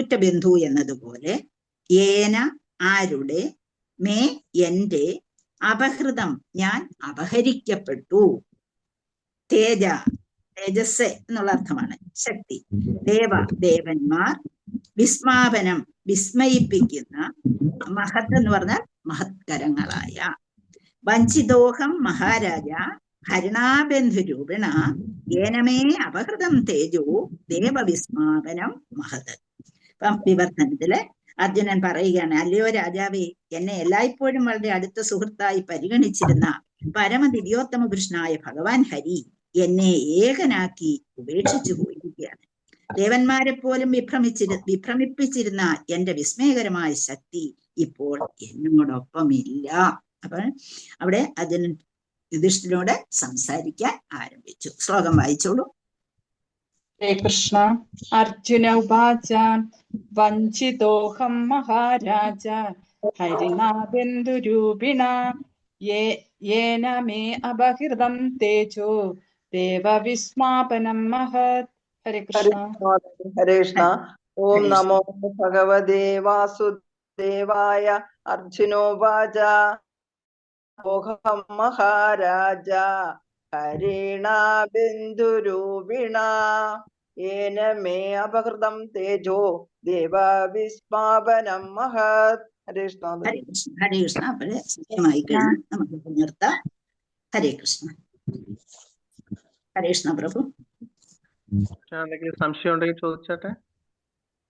ഉറ്റ ബന്ധു എന്നതുപോലെ. ഏന, ആരുടെ, മേ, എന്റെ, അപഹൃതം, ഞാൻ അപഹരിക്കപ്പെട്ടു. തേജസ് എന്നുള്ള അർത്ഥമാണ് ശക്തി. ദേവന്മാർ, വിസ്മാപനം, വിസ്മയിപ്പിക്കുന്ന, മഹത് എന്ന് പറഞ്ഞാൽ മഹത്കരങ്ങളായ. വഞ്ചിതോഹം മഹാരാജ ഹരിണാബന്ധുരൂപിണ ഏനമേ അപഹൃതം തേജോ ദേവവിസ്മാപനം മഹത്. ഇപ്പം വിവർത്തനത്തില് അർജുനൻ പറയുകയാണ്, അല്ലയോ രാജാവേ, എന്നെ എല്ലായ്പ്പോഴും വളരെ അടുത്ത സുഹൃത്തായി പരിഗണിച്ചിരുന്ന പരമദിവ്യോത്തമ പുരുഷനായ ഭഗവാൻ ഹരി എന്നെ ഏകനാക്കി ഉപേക്ഷിച്ചു പോയിരിക്കുകയാണ്. ദേവന്മാരെ പോലും വിഭ്രമിപ്പിച്ചിരുന്ന എന്റെ വിസ്മയകരമായ ശക്തി ഇപ്പോൾ എന്നോടൊപ്പമില്ല. അപ്പൊ അവിടെ അർജുനൻ യുധിഷ്ഠിരനോട് സംസാരിക്കാൻ ആരംഭിച്ചു. ശ്ലോകം വായിച്ചോളൂ. ഹരേ കൃഷ്ണ. അർജുന ഉവാച. വഞ്ചിതോഹം മഹാരാജ ഹരിണാ ബന്ധുരൂപിണ യേന മേ അപഹൃതം തേജോ ദേവവിസ്മാപനം മഹത്. ഹരേ കൃഷ്ണ. ഹരേ കൃഷ്ണ. ഓം നമോ ഭഗവതേ വാസുദേവായ. അർജുനോവാച. ഓഹം മഹാരാജ ഹരിണാ ബന്ധുരൂപിണ യേന മേ അപഹൃതം തേജോ ദേവവിസ്മാപനം മഹത്. ഹരേ കൃഷ്ണ. ഹരേ കൃഷ്ണ. അപ്പോഴേ സമയമായി കഴിഞ്ഞു, നമുക്ക് നിർത്താം. ഹരേ കൃഷ്ണ. ഹരേ കൃഷ്ണ പ്രഭു. എന്തെങ്കിലും സംശയം ഉണ്ടെങ്കിൽ ചോദിച്ചോട്ടെ.